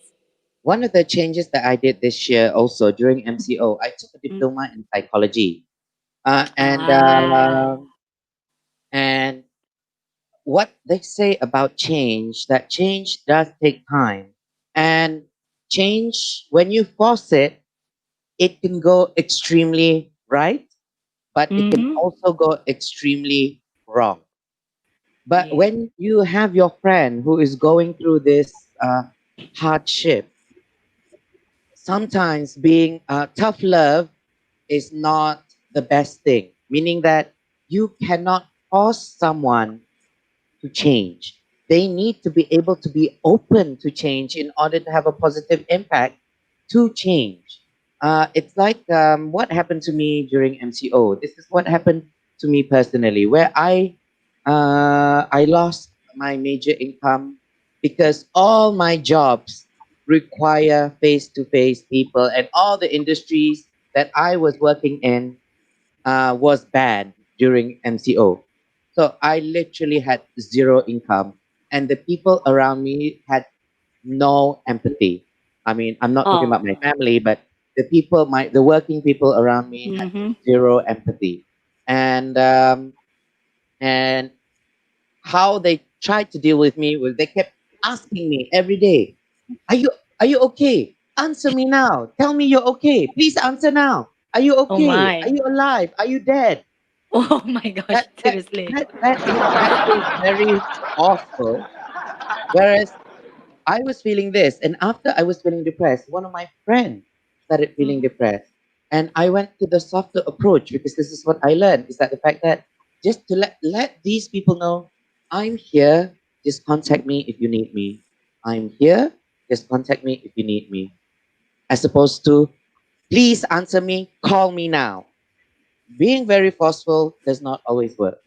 One of the changes that I did this year also during MCO, I took a Mm. diploma in psychology. Uh, and Ah. um, and what they say about change, that change does take time. And change, when you force it, it can go extremely right, but it can Mm-hmm. also go extremely wrong. But Yeah. when you have your friend who is going through this hardship, sometimes being tough love is not the best thing, meaning that you cannot force someone to change. They need to be able to be open to change in order to have a positive impact to change. It's like what happened to me during MCO. This is what happened to me personally, where I lost my major income because all my jobs require face-to-face people, and all the industries that I was working in was bad during MCO. So I literally had zero income, and the people around me had no empathy. I mean, I'm not talking about my Oh. family, but the working people around me had Mm-hmm. zero empathy, and um, and how they tried to deal with me was they kept asking me every day, "Are you are you okay? Answer me now. Tell me you're okay. Please answer now. Are you Oh okay? Are my. you alive? Are you dead?" Oh my gosh. That that Seriously. that is very awful. Whereas I was feeling this, and after I was feeling depressed, one of my friends started feeling Mhm. depressed, and I went to the softer approach because this is what I learned: is that the fact that just to let these people know, I'm here. Just contact me if you need me. I'm here. Just contact me if you need me. As opposed to, please answer me. Call me now. Being very forceful does not always work.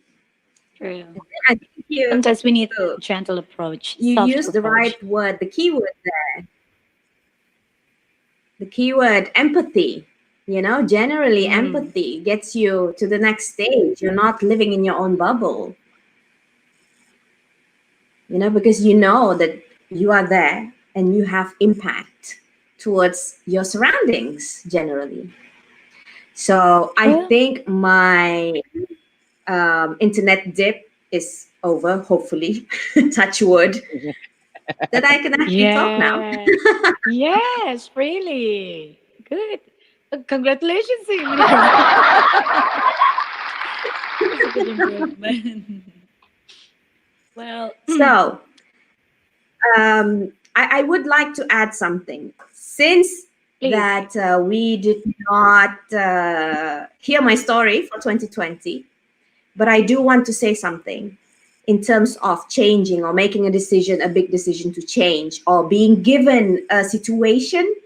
True. I think Sometimes we need you gentle approach, you soft use the approach. right word, the keyword there, the keyword empathy. Generally Mm. empathy gets you to the next stage. You're not living in your own bubble, because you know that you are there and you have impact towards your surroundings generally. So I Well, think my internet dip is over, hopefully, touch wood, that I can actually talk now. yeah. Yes, really. Good. Congratulations, Munira. It's a good improvement. Well, So, I would like to add something. Since please. that we did not hear my story for 2020, but I do want to say something in terms of changing or making a decision, a big decision to change, or being given a situation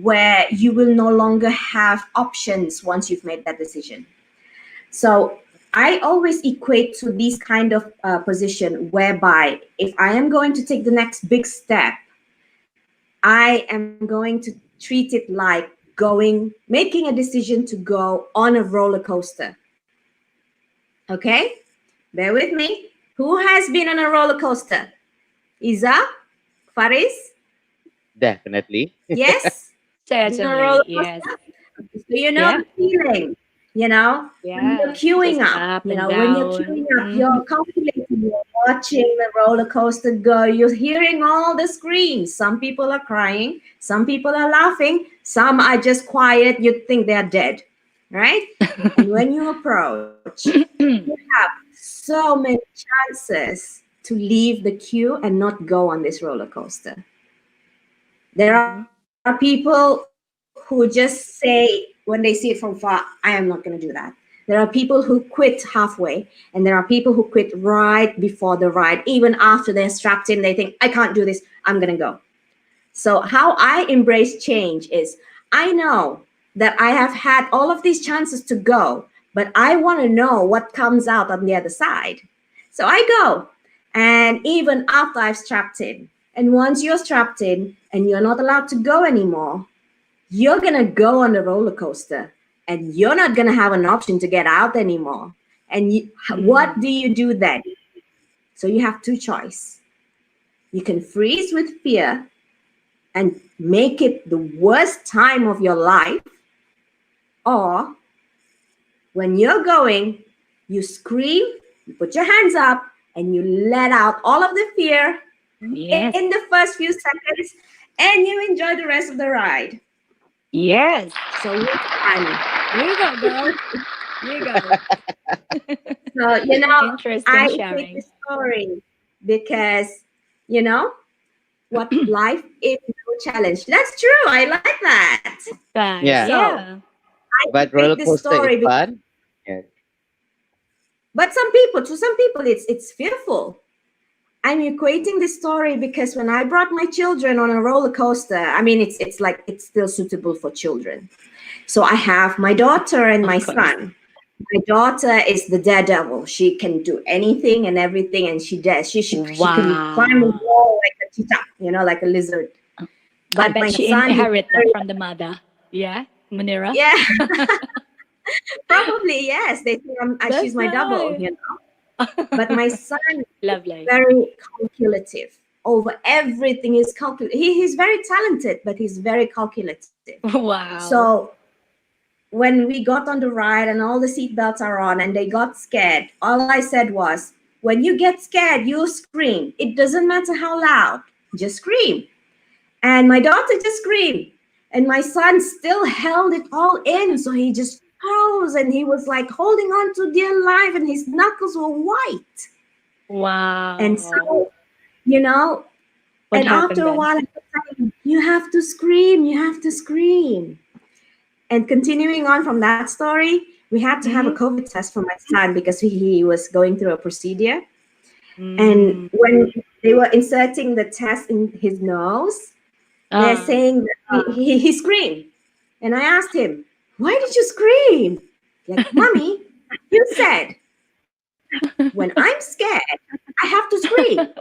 where you will no longer have options once you've made that decision. So I always equate to this kind of position whereby if I am going to take the next big step, I am going to treat it like making a decision to go on a roller coaster. Okay, bear with me. Who has been on a roller coaster? Eyza? Faris? Definitely. Yes? Been on a roller Certainly, coaster? yes. So you know Yeah. the feeling, when you're Yeah. queuing Just up, up and when you're down. queuing up, you're calculating, you're watching the roller coaster go, you're hearing all the screams. Some people are crying, some people are laughing, some are just quiet, you'd think they're dead, right? And when you approach, you have so many chances to leave the queue and not go on this roller coaster. There are people who just say when they see it from far, I am not going to do that. There are people who quit halfway, and there are people who quit right before the ride. Even after they're strapped in, they think, I can't do this, I'm going to go. So how I embrace change is, I know that I have had all of these chances to go, but I want to know what comes out on the other side. So I go. And even after I've strapped in, and once you're strapped in and you're not allowed to go anymore, you're going to go on the roller coaster and you're not going to have an option to get out anymore. And what do you do then? So you have two choices. You can freeze with fear and make it the worst time of your life, or when you're going, you scream, you put your hands up, and you let out all of the fear Yes. in the first few seconds, and you enjoy the rest of the ride. Yes. So which one? Here you go, girl. Here you go. So, Interesting I sharing. take the story because, what life is no challenge. That's true. I like that. Right. Yeah. Yeah. But take roller the coaster story is fun. Yes. But to some people, it's fearful. I'm equating this story because when I brought my children on a roller coaster, I mean, it's like it's still suitable for children. So I have my daughter and my Of course. son. My daughter is the daredevil. She can do anything and everything, and she does. She can climb a Wow. wall like a cheetah, like a lizard. I But my bet she son is inherited that very, from the mother. Yeah, Munira? yeah, probably yes. They think she's That's my double, right. But my son is Lovely. very calculative over everything. He's very talented, but he's very calculative. Wow. So when we got on the ride and all the seatbelts are on and they got scared, all I said was, when you get scared, you scream. It doesn't matter how loud, just scream. And my daughter just screamed. And my son still held it all in. So he just froze and he was like holding on to dear life and his knuckles were white. Wow. And so, What and happened after a then? while, I kept saying, you have to scream, you have to scream. And continuing on from that story, we had to have a COVID test for my son because he was going through a procedure. And when they were inserting the test in his nose, they're saying that he screamed. And I asked him, why did you scream? Like, Mommy, you said, when I'm scared, I have to scream. Remember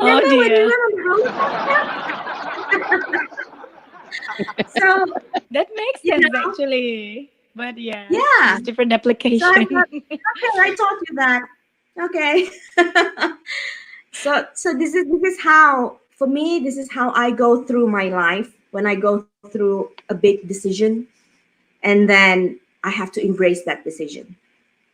Oh when we dear. went on the roller coaster? So That makes sense actually. But yeah. Yeah. It's different application. So I thought, okay, I taught you that. Okay. So this is how, for me, this is how I go through my life when I go through a big decision, and then I have to embrace that decision.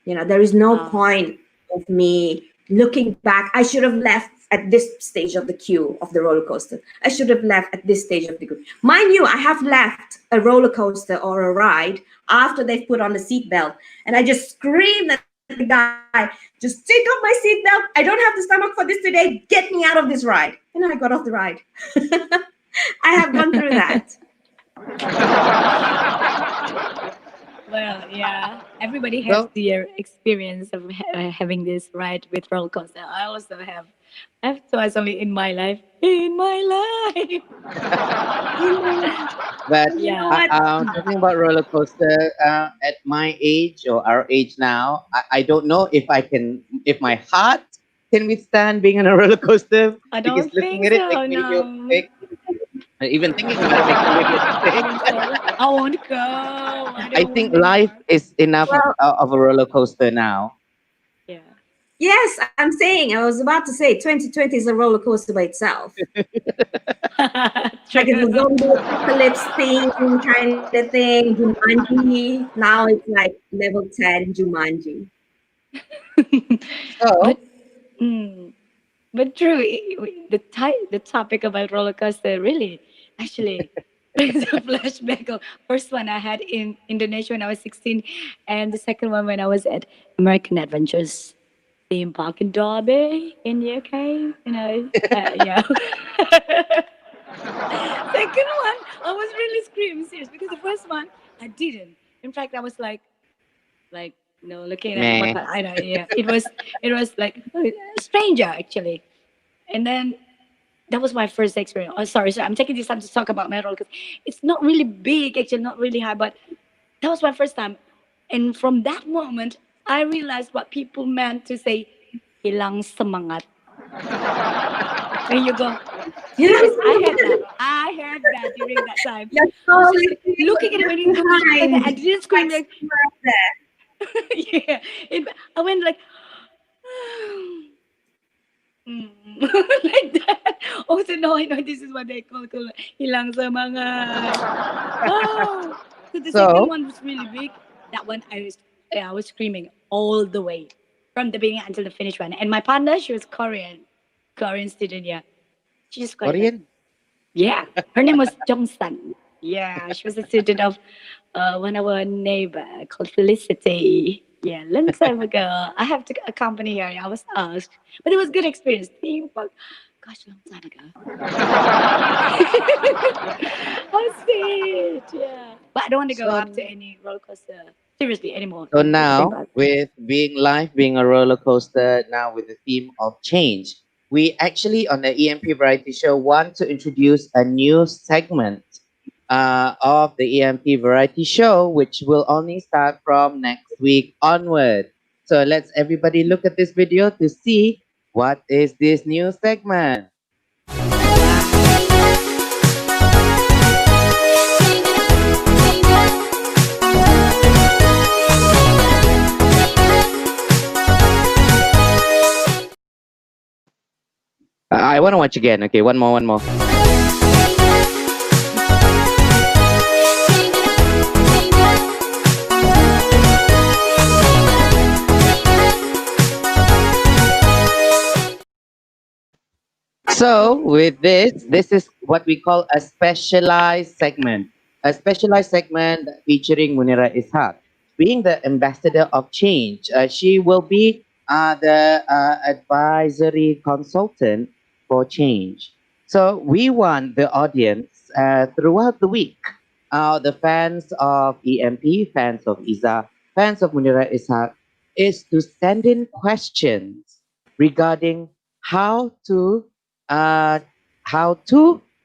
There is no point of me looking back. I should have left at this stage of the queue of the roller coaster. I should have left at this stage of the queue. Mind you, I have left a roller coaster or a ride after they've put on the seatbelt, and I just screamed at the guy, just take off my seatbelt. I don't have the stomach for this today. Get me out of this ride. And I got off the ride. I have gone through that. Well, yeah, everybody has Well, their experience of having this ride with roller coaster. I also have. I have twice only in my life. In my life. but Yeah. talking about roller coaster, at my age or our age now, I don't know if if my heart can withstand being on a roller coaster I because don't looking think at it so. makes me feel No. sick. Even thinking about it makes me really sick. I won't go. I I don't think want life anymore. is enough Well, of a roller coaster now. Yeah. yes, I'm saying, I was about to say 2020 is a roller coaster by itself. Like it's a zombie apocalypse thing, kind of thing. Jumanji. Now it's like level 10 Jumanji. So, But mm, but true, the topic about roller coaster really actually brings a flashback of first one I had in Indonesia when I was 16, and the second one when I was at American Adventures theme park in Derby in the UK. Yeah. Second one, I was really screaming serious because the first one I didn't. In fact, I was like looking at meh. what I know. Yeah, it was like a stranger actually, and then that was my first experience. Oh, sorry, I'm taking this time to talk about my role because it's not really big, actually, not really high, but that was my first time. And from that moment, I realized what people meant to say, hilang semangat. And you go, serious, I heard that during that time. You're I was just totally looking at it when it took me, and behind. I didn't scream like, Right there. yeah. I went like, like that. Also, no, I know this is what they call hilang semangat. Oh, so the second So, one was really big. That one I was screaming all the way from the beginning until the finish one. And my partner, she was Korean student. Yeah, she just got it. Korean. Yeah, her name was Jongsan. Yeah, she was a student of one of our neighbor called Felicity. Yeah, long time ago. I have to accompany her. I was asked, but it was good experience. Theme park, gosh, long time ago. I see it. Yeah, but I don't want to go So, up to any roller coaster seriously anymore. so In theme now, park. with being life being a roller coaster, now with the theme of change, we actually on the EMP Variety Show want to introduce a new segment of the EMP Variety Show, which will only start from next week onward. So let's everybody look at this video to see what is this new segment. I want to watch again. Okay, one more, one more. So with this is what we call a specialized segment. A specialized segment featuring Munira Ishak. Being the ambassador of change, she will be the advisory consultant for change. So we want the audience throughout the week, the fans of EMP, fans of Eyza, fans of Munira Ishak, is to send in questions regarding how to uh,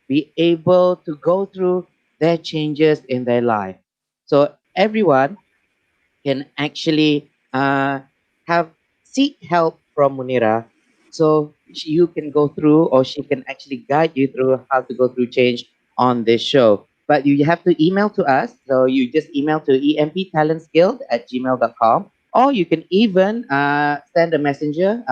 be able to go through their changes in their life. So everyone can actually have seek help from Munira, so you can go through, or she can actually guide you through how to go through change on this show. But you have to email to us. So you just email to emptalentsguild@gmail.com, or you can even send a messenger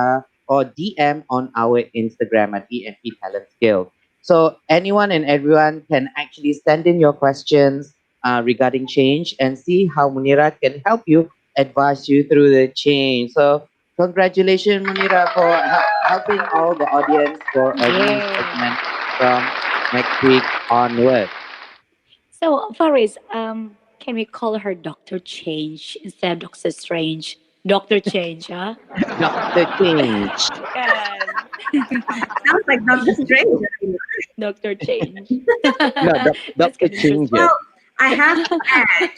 or DM on our Instagram at EMP Talents Guild. So anyone and everyone can actually send in your questions regarding change and see how Munira can help you, advise you through the change. So congratulations, Munira, for helping all the audience for a new Yeah. segment from next week onward. So, Faris, can we call her Doctor Change instead of Doctor Strange? Doctor Change, huh? Dr. Change. Yes. Sounds like Doctor Strange. Doctor Change. No, That's Dr. kind of interesting. Changer. Well, I have to add,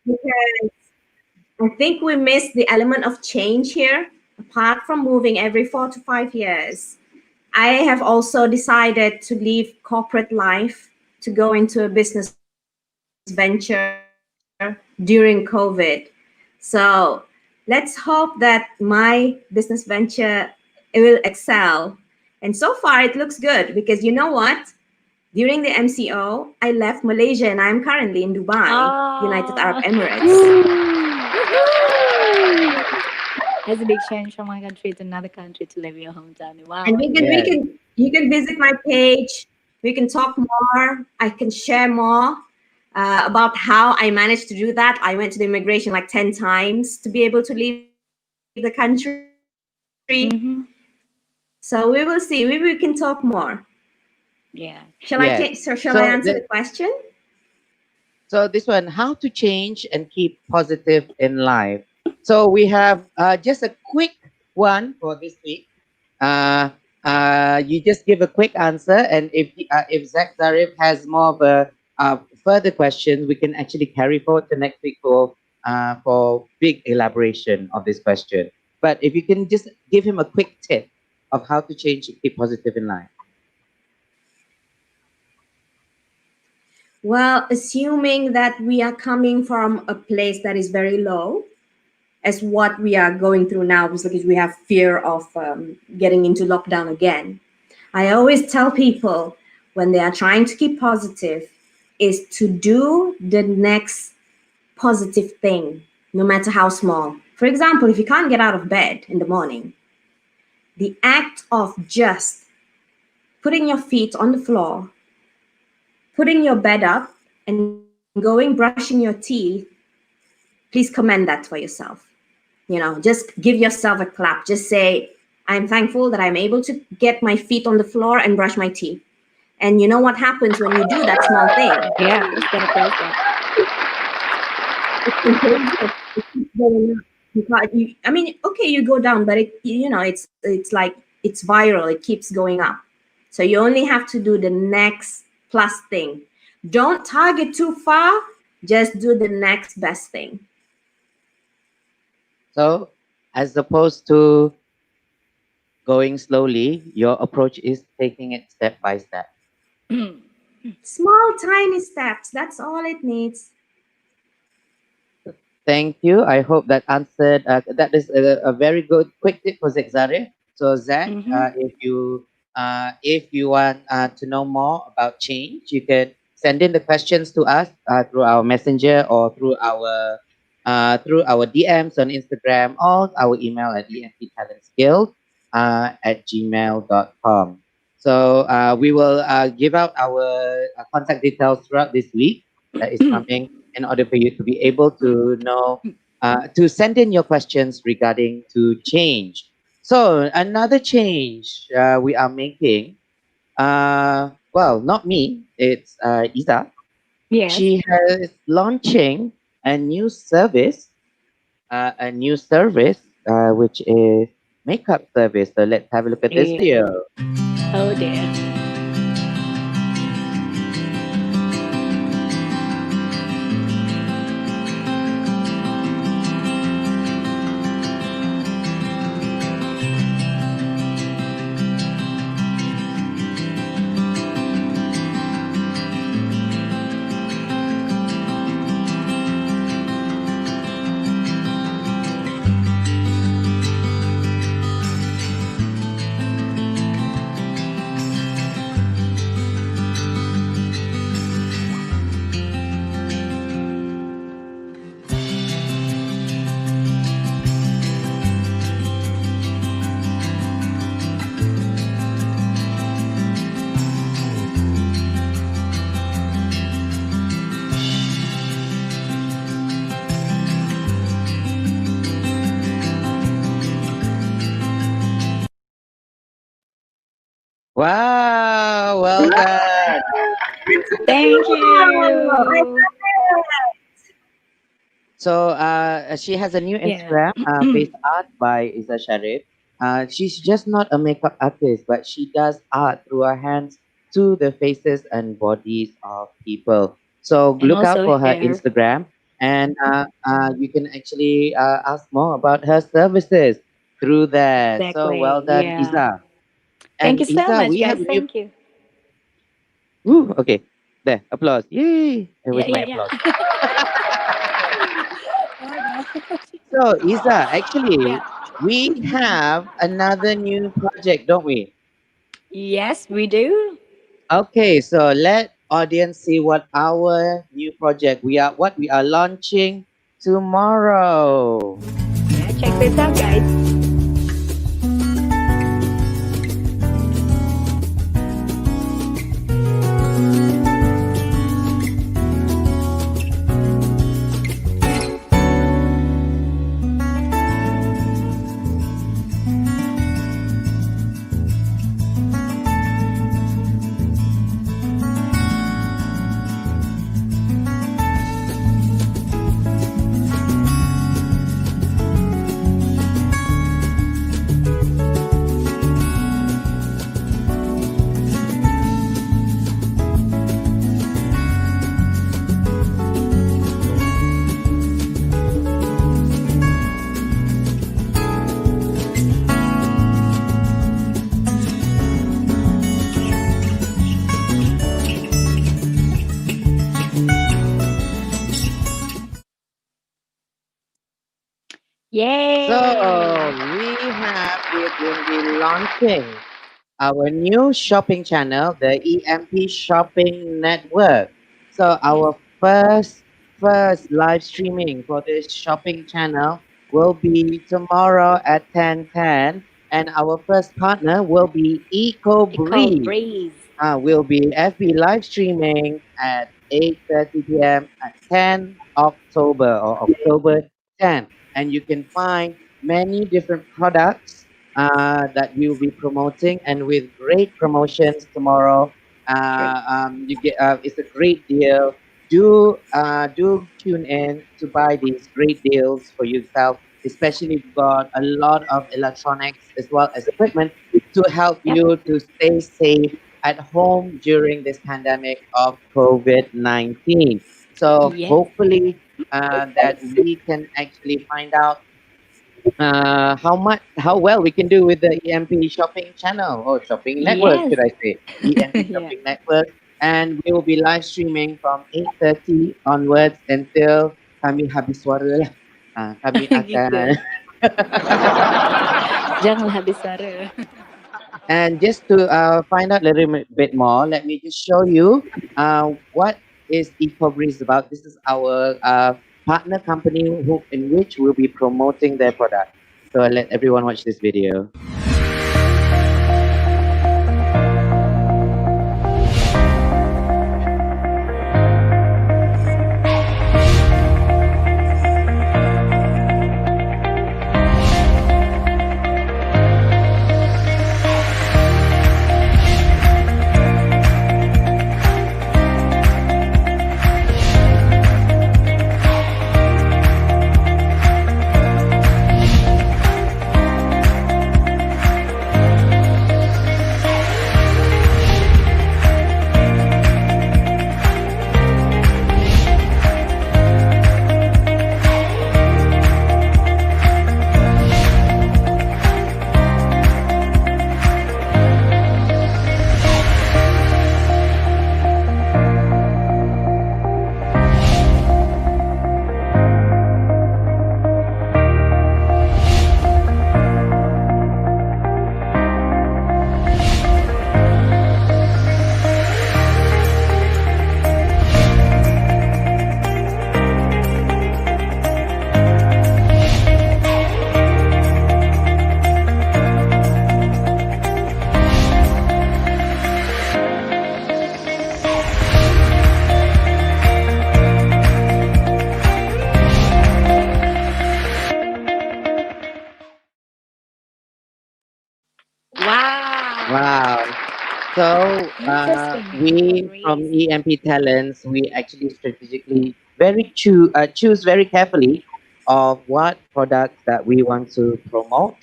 because I think we missed the element of change here. Apart from moving every 4 to 5 years, I have also decided to leave corporate life to go into a business venture during COVID. So let's hope that my business venture it will excel. And so far, it looks good because you know what? During the MCO, I left Malaysia and I'm currently in Dubai, United Arab Ah. Emirates. That's a big change from one country to another country to leave your hometown. Wow. And Yes. you can visit my page. We can talk more. I can share more about how I managed to do that. I went to the immigration like 10 times to be able to leave the country. Mm-hmm. So we will see. Maybe we can talk more. Yeah. Shall I Yes. shall I answer the- the question? So this one, how to change and keep positive in life. So we have just a quick one for this week. You just give a quick answer, and if Zach Zarif has more of a further questions, we can actually carry forward to next week for big elaboration of this question. But if you can just give him a quick tip of how to change and keep positive in life. Well, assuming that we are coming from a place that is very low, as what we are going through now, because we have fear of getting into lockdown again. I always tell people when they are trying to keep positive is to do the next positive thing, no matter how small. For example, if you can't get out of bed in the morning, the act of just putting your feet on the floor, putting your bed up, and going brushing your teeth, please commend that for yourself. Just give yourself a clap. Just say, I'm thankful that I'm able to get my feet on the floor and brush my teeth. And you know what happens when you do that small thing? Yeah. It's gonna press that. I mean, okay, you go down, but it's like it's viral. It keeps going up. So you only have to do the next plus thing. Don't target too far. Just do the next best thing. So, as opposed to going slowly, your approach is taking it step by step. Small, tiny steps. That's all it needs. Thank you. I hope that answered. That is a very good quick tip for Zach Zarif. So Zach, Mhm. if you want to know more about change, you can send in the questions to us through our messenger or through our DMs on Instagram or our email at EMP Talents Guild at gmail.com. So we will give out our contact details throughout this week that is coming in order for you to be able to know, to send in your questions regarding to change. So another change we are making, well, not me, it's Eyza. Yes. She has launching a new service, which is makeup service. So let's have a look at this Yeah. video. Oh dear. Wow, well done. Thank I you. love it. So she has a new Yeah. Instagram, Face Art by Iza Shariff. She's just not a makeup artist, but she does art through her hands to the faces and bodies of people. So And look out also for her hair. Instagram, and you can actually ask more about her services through there. So well Exactly. done, Yeah. Iza. Thank And you so Iza, much, we have guys. a new. Thank you. Woo, okay, there, applause. Yay! It Yeah, was my yeah, yeah. applause. So, Isa, actually, Yeah. we have another new project, don't we? Yes, we do. Okay, so let audience see what our new project we are launching tomorrow. Yeah, check this out, guys. So Yay! we're going to be launching our new shopping channel, the EMP Shopping Network. So Yes. our first live streaming for this shopping channel will be tomorrow at 10:10, and our first partner will be Eco Eco Breeze. breeze. Will be FB live streaming at 8:30 p.m. at 10 October or October 10. And you can find many different products that we will be promoting, and with great promotions tomorrow. True. You get it's a great deal. Do tune in to buy these great deals for yourself. Especially we've got a lot of electronics as well as equipment to help Yep. you to stay safe at home during this pandemic of COVID-19. So Yes. hopefully that we can actually find out how well we can do with the EMP shopping channel or shopping network, Yes. should I say, EMP Yeah. shopping network. And we will be live streaming from 8:30 onwards until kami habis suara lah. Kami akan Gitu. Jangan habis suara. And just to find out a little bit more, let me just show you what is EcoBreeze about. This is our partner company in which we'll be promoting their product. So I'll let everyone watch this video. Interesting. we from Great. EMP Talents, we actually strategically choose very carefully of what products that we want to promote.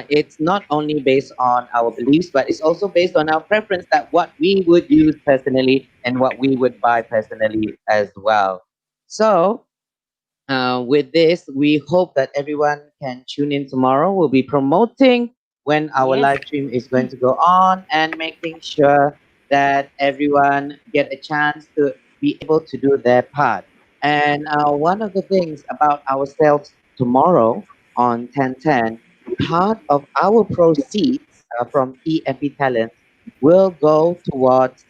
It's not only based on our beliefs, but it's also based on our preference that what we would use personally and what we would buy personally as well. So with this, we hope that everyone can tune in tomorrow. We'll be promoting when our Yes. live stream is going to go on and making sure that everyone get a chance to be able to do their part. And one of the things about our sales tomorrow on 1010, part of our proceeds from EMP Talents will go towards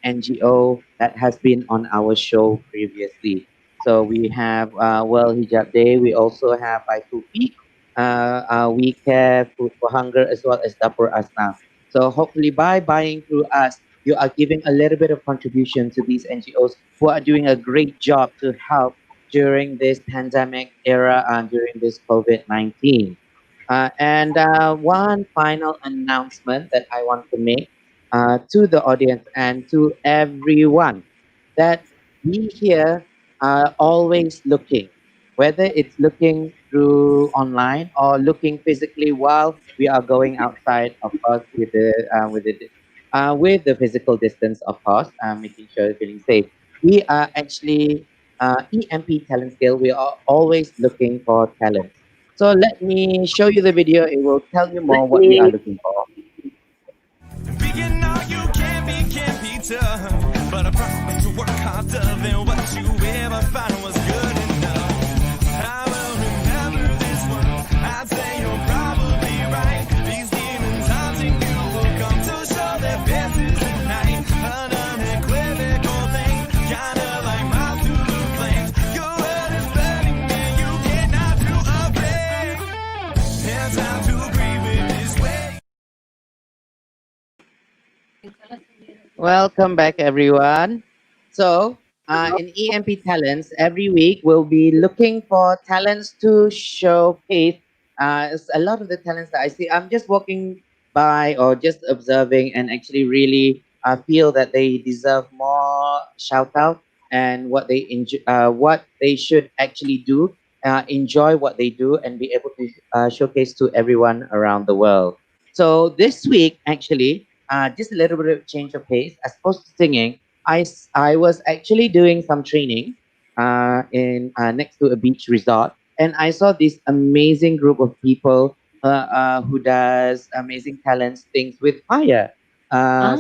NGO that has been on our show previously. So we have World Hijab Day. We also have by Tufi. We care Food for Hunger as well as Dapur Asnaf. So hopefully by buying through us, you are giving a little bit of contribution to these NGOs who are doing a great job to help during this pandemic era and during this COVID-19. And one final announcement that I want to make to the audience and to everyone that we here are always looking, whether it's looking through online or looking physically while we are going outside, of course, with the physical distance, of course, making sure feeling safe. We are actually EMP Talent Guild. We are always looking for talents. So let me show you the video. It will tell you more what we are looking for. Being all you can be tough. But I promise to work harder than what you ever found was good enough. I will remember this one. I'd say you're probably right. These demons haunting you will come to show their faces tonight. An unequivocal thing, kinda like mouth to the flames. Your world is burning and you cannot do a thing. It's time to agree with this way. Welcome back, everyone. So, in EMP Talents, every week we'll be looking for talents to showcase. It's a lot of the talents that I see, I'm just walking by or just observing and actually really feel that they deserve more shout out and what they should actually do, enjoy what they do, and be able to showcase to everyone around the world. So, this week, actually, just a little bit of change of pace. As opposed to singing, I was actually doing some training in next to a beach resort, and I saw this amazing group of people who does amazing talents things with fire. Ah.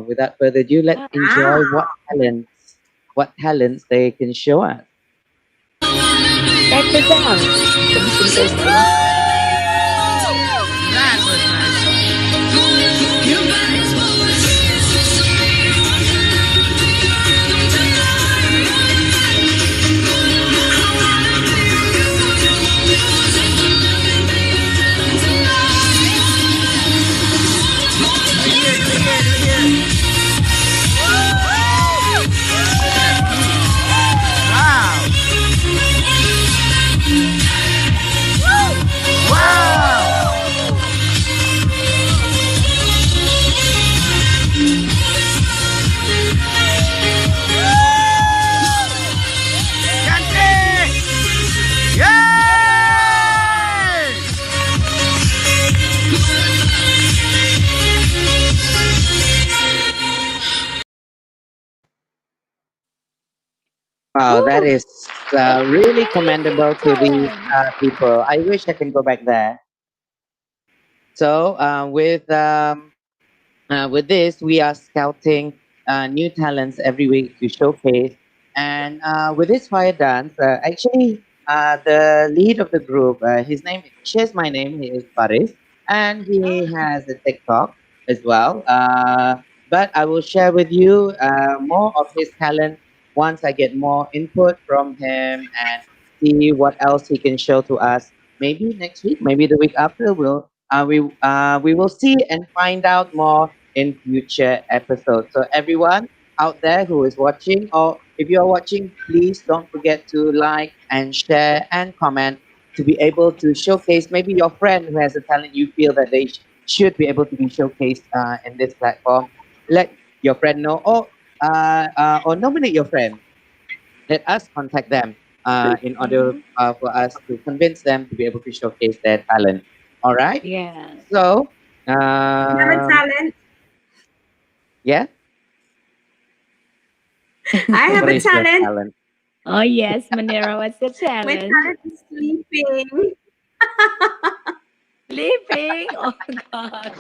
Without further ado, let's enjoy what talents they can show us. Check this out. Some simple thing. Wow, that Woo! is really commendable to these Congratulations. people. I wish I can go back there. So with this, we are scouting new talents every week to showcase. And with this fire dance, actually, the lead of the group, his name, shares my name, he is Faris, and he has a TikTok as well. But I will share with you more of his talent once I get more input from him and see what else he can show to us. Maybe next week, maybe the week after, we will see and find out more in future episodes. So everyone out there who is watching, or if you are watching, please don't forget to like and share and comment to be able to showcase maybe your friend who has a talent you feel that they should be able to be showcased in this platform. let your friend know, or nominate your friend. Let us contact them in order Mhm. for us to convince them to be able to showcase their talent. All right. Yeah. So, I have a talent. yeah, I have what a is your talent. talent? Oh yes, Munira, what's your My challenge? talent is sleeping. Sleeping. Oh God.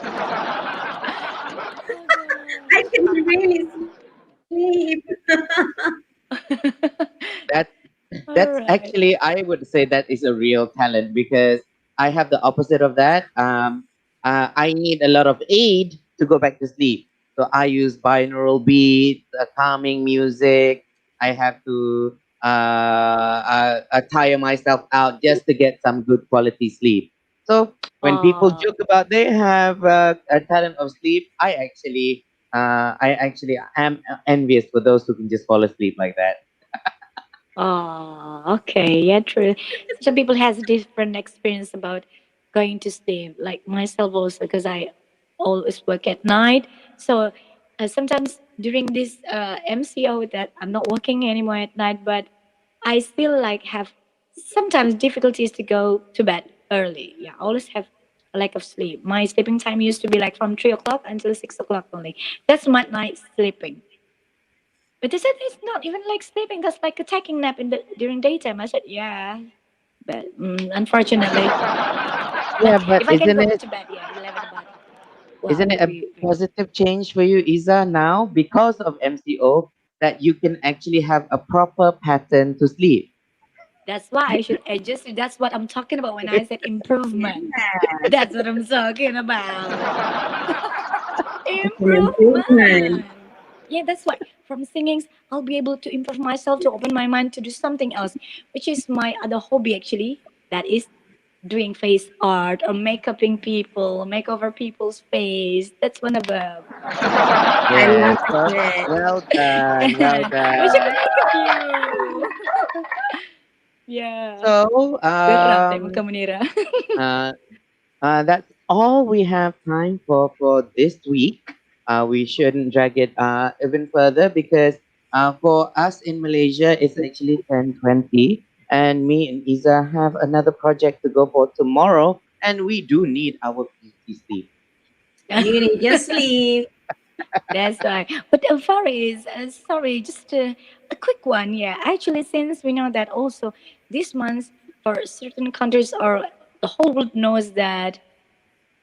I can really sleep. That All that's right. actually, I would say that is a real talent because I have the opposite of that. I need a lot of aid to go back to sleep. So I use binaural beats, calming music. I have to tire myself out just to get some good quality sleep. So when people Oh, joke about they have a talent of sleep, I actually am envious for those who can just fall asleep like that. oh, okay. Yeah, true. Some people has a different experience about going to sleep. Like myself also, because I always work at night. So sometimes during this MCO that I'm not working anymore at night, but I still like have sometimes difficulties to go to bed early. Yeah, I always have a lack of sleep. My sleeping time used to be like from 3 o'clock until 6 o'clock only. That's my night sleeping. But they said it's not even like sleeping. That's like a taking nap in the during daytime. I said yeah, but unfortunately, Yeah, but if I can go to bed, yeah, 11 about. Wow, isn't it would a be. positive change for you, Isa, now because of MCO that you can actually have a proper pattern to sleep? That's why I should adjust. That's what I'm talking about when I said improvement. That's what I'm talking about. It's an improvement. Improvement. Yeah, that's why from singing, I'll be able to improve myself to open my mind to do something else, which is my other hobby actually. That is doing face art or makeuping people, make over people's face. That's one of them. I love Yes. So it. well done, well We should done. make up you. Yeah. So Berat emang kamu Nira. uh, that's all we have time for this week. We shouldn't drag it even further because for us in Malaysia, it's actually 10:20, and me and Isa have another project to go for tomorrow, and we do need our PT sleep. You need just sleep. That's right. But Faris, sorry, just a quick one. Yeah, actually, since we know that also this month for certain countries or the whole world knows that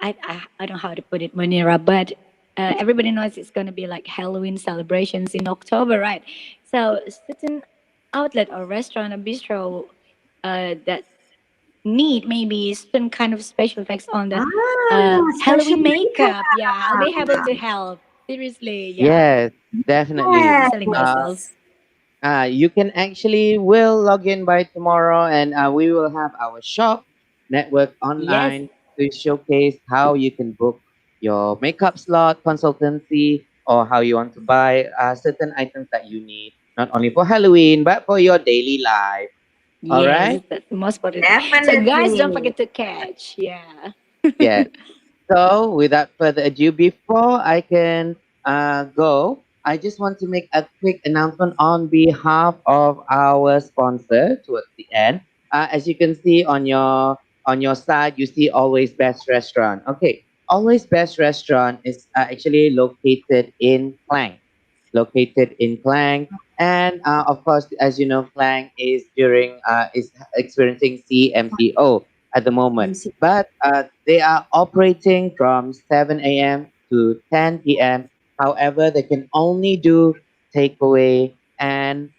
I don't know how to put it, Munira, but everybody knows it's going to be like Halloween celebrations in October, right? So certain outlet or restaurant or bistro that need maybe some kind of special effects on the Special Halloween makeup. makeup. Yeah, I'll be able to help. Seriously, yeah. Yes, definitely. I'm selling Uh, myself. Yes. you can actually will log in by tomorrow, and we will have our shop network Yes. online to showcase how you can book your makeup slot, consultancy, or how you want to buy certain items that you need, not only for Halloween but for your daily life. All Yes, right? that's the most important thing. So guys, don't Definitely. forget to catch. Yeah. Yeah. So, without further ado, before I can go, I just want to make a quick announcement on behalf of our sponsor towards the end. As you can see on your side, you see Always Best Restaurant. Okay, Always Best Restaurant is actually located in Klang, and of course, as you know, Klang is experiencing CMCO at the moment, MC. but they are operating from 7 a.m. to 10 p.m. However, they can only do takeaway and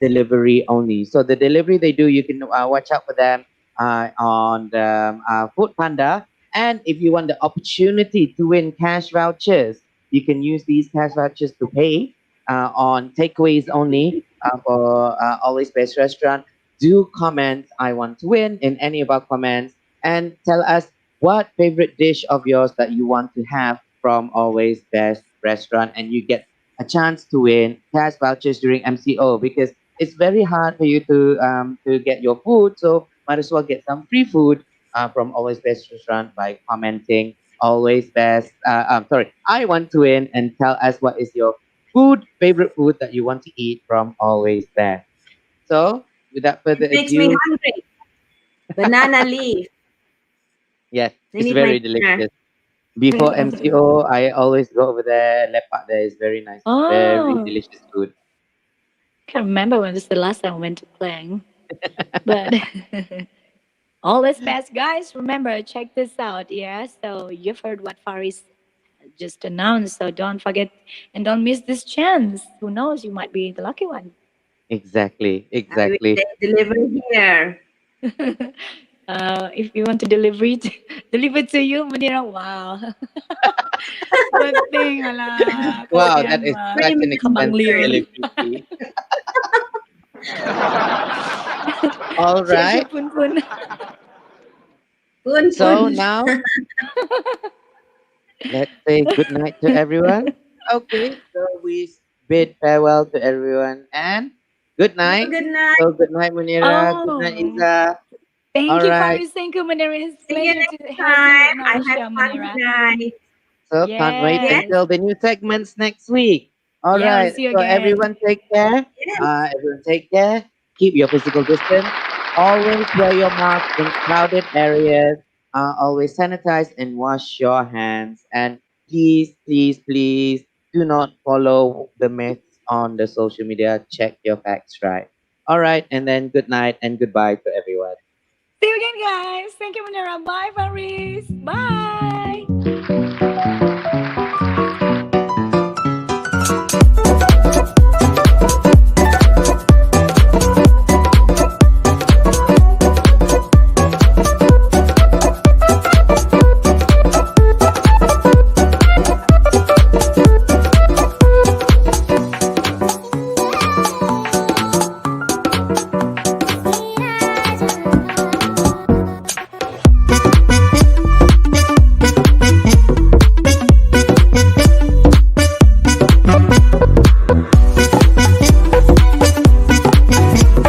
delivery only. So the delivery they do, you can watch out for them on the Food Panda. And if you want the opportunity to win cash vouchers, you can use these cash vouchers to pay on takeaways only for Always Best Restaurant. Do comment I want to win in any of our comments and tell us what favorite dish of yours that you want to have from Always Best Restaurant, and you get a chance to win cash vouchers during MCO because it's very hard for you to get your food, so might as well get some free food from Always Best Restaurant by commenting always best. I'm sorry. I want to win and tell us what is your favorite food that you want to eat from Always Best. So, without further It makes me ado, hungry. Banana leaf. yes, I it's need my very dinner. delicious. Before MCO, I always go over there. Lepak there is very nice, very Oh, delicious food. can't remember when this is the last time I went to Klang, but all is best, guys. Remember, check this out. Yeah, so you've heard what Faris just announced, so don't forget and don't miss this chance. Who knows? You might be the lucky one. Exactly, I will exactly. deliver here. If you want to deliver to you, Munira, wow. Poor thing, ala, Wow, kasihan that is What do such you lah. an mean Abang expensive Liul. delivery. All Siap-siap right. pun. Pun So pun. now let's say good night to everyone. Okay, so we bid farewell to everyone and good Have a night. good night. So good night, Munira. Good night, Oh, Iza. All thank you, right. Faris. Thank you, Munira. It's a See you pleasure next to have you time. in I our had show, fun Munira. tonight. So can't wait Yes. Yes. until the new segments next week. All Yeah, we'll right. see you So again. everyone take care. Yes. Everyone take care. Keep your physical distance. Always wear your mask in crowded areas. Always sanitize and wash your hands. And please, please, please do not follow the myths on the social media. Check your facts right. All right. And then good night and goodbye to everyone. See you again, guys. Thank you, Munira. Bye, Faris. Bye.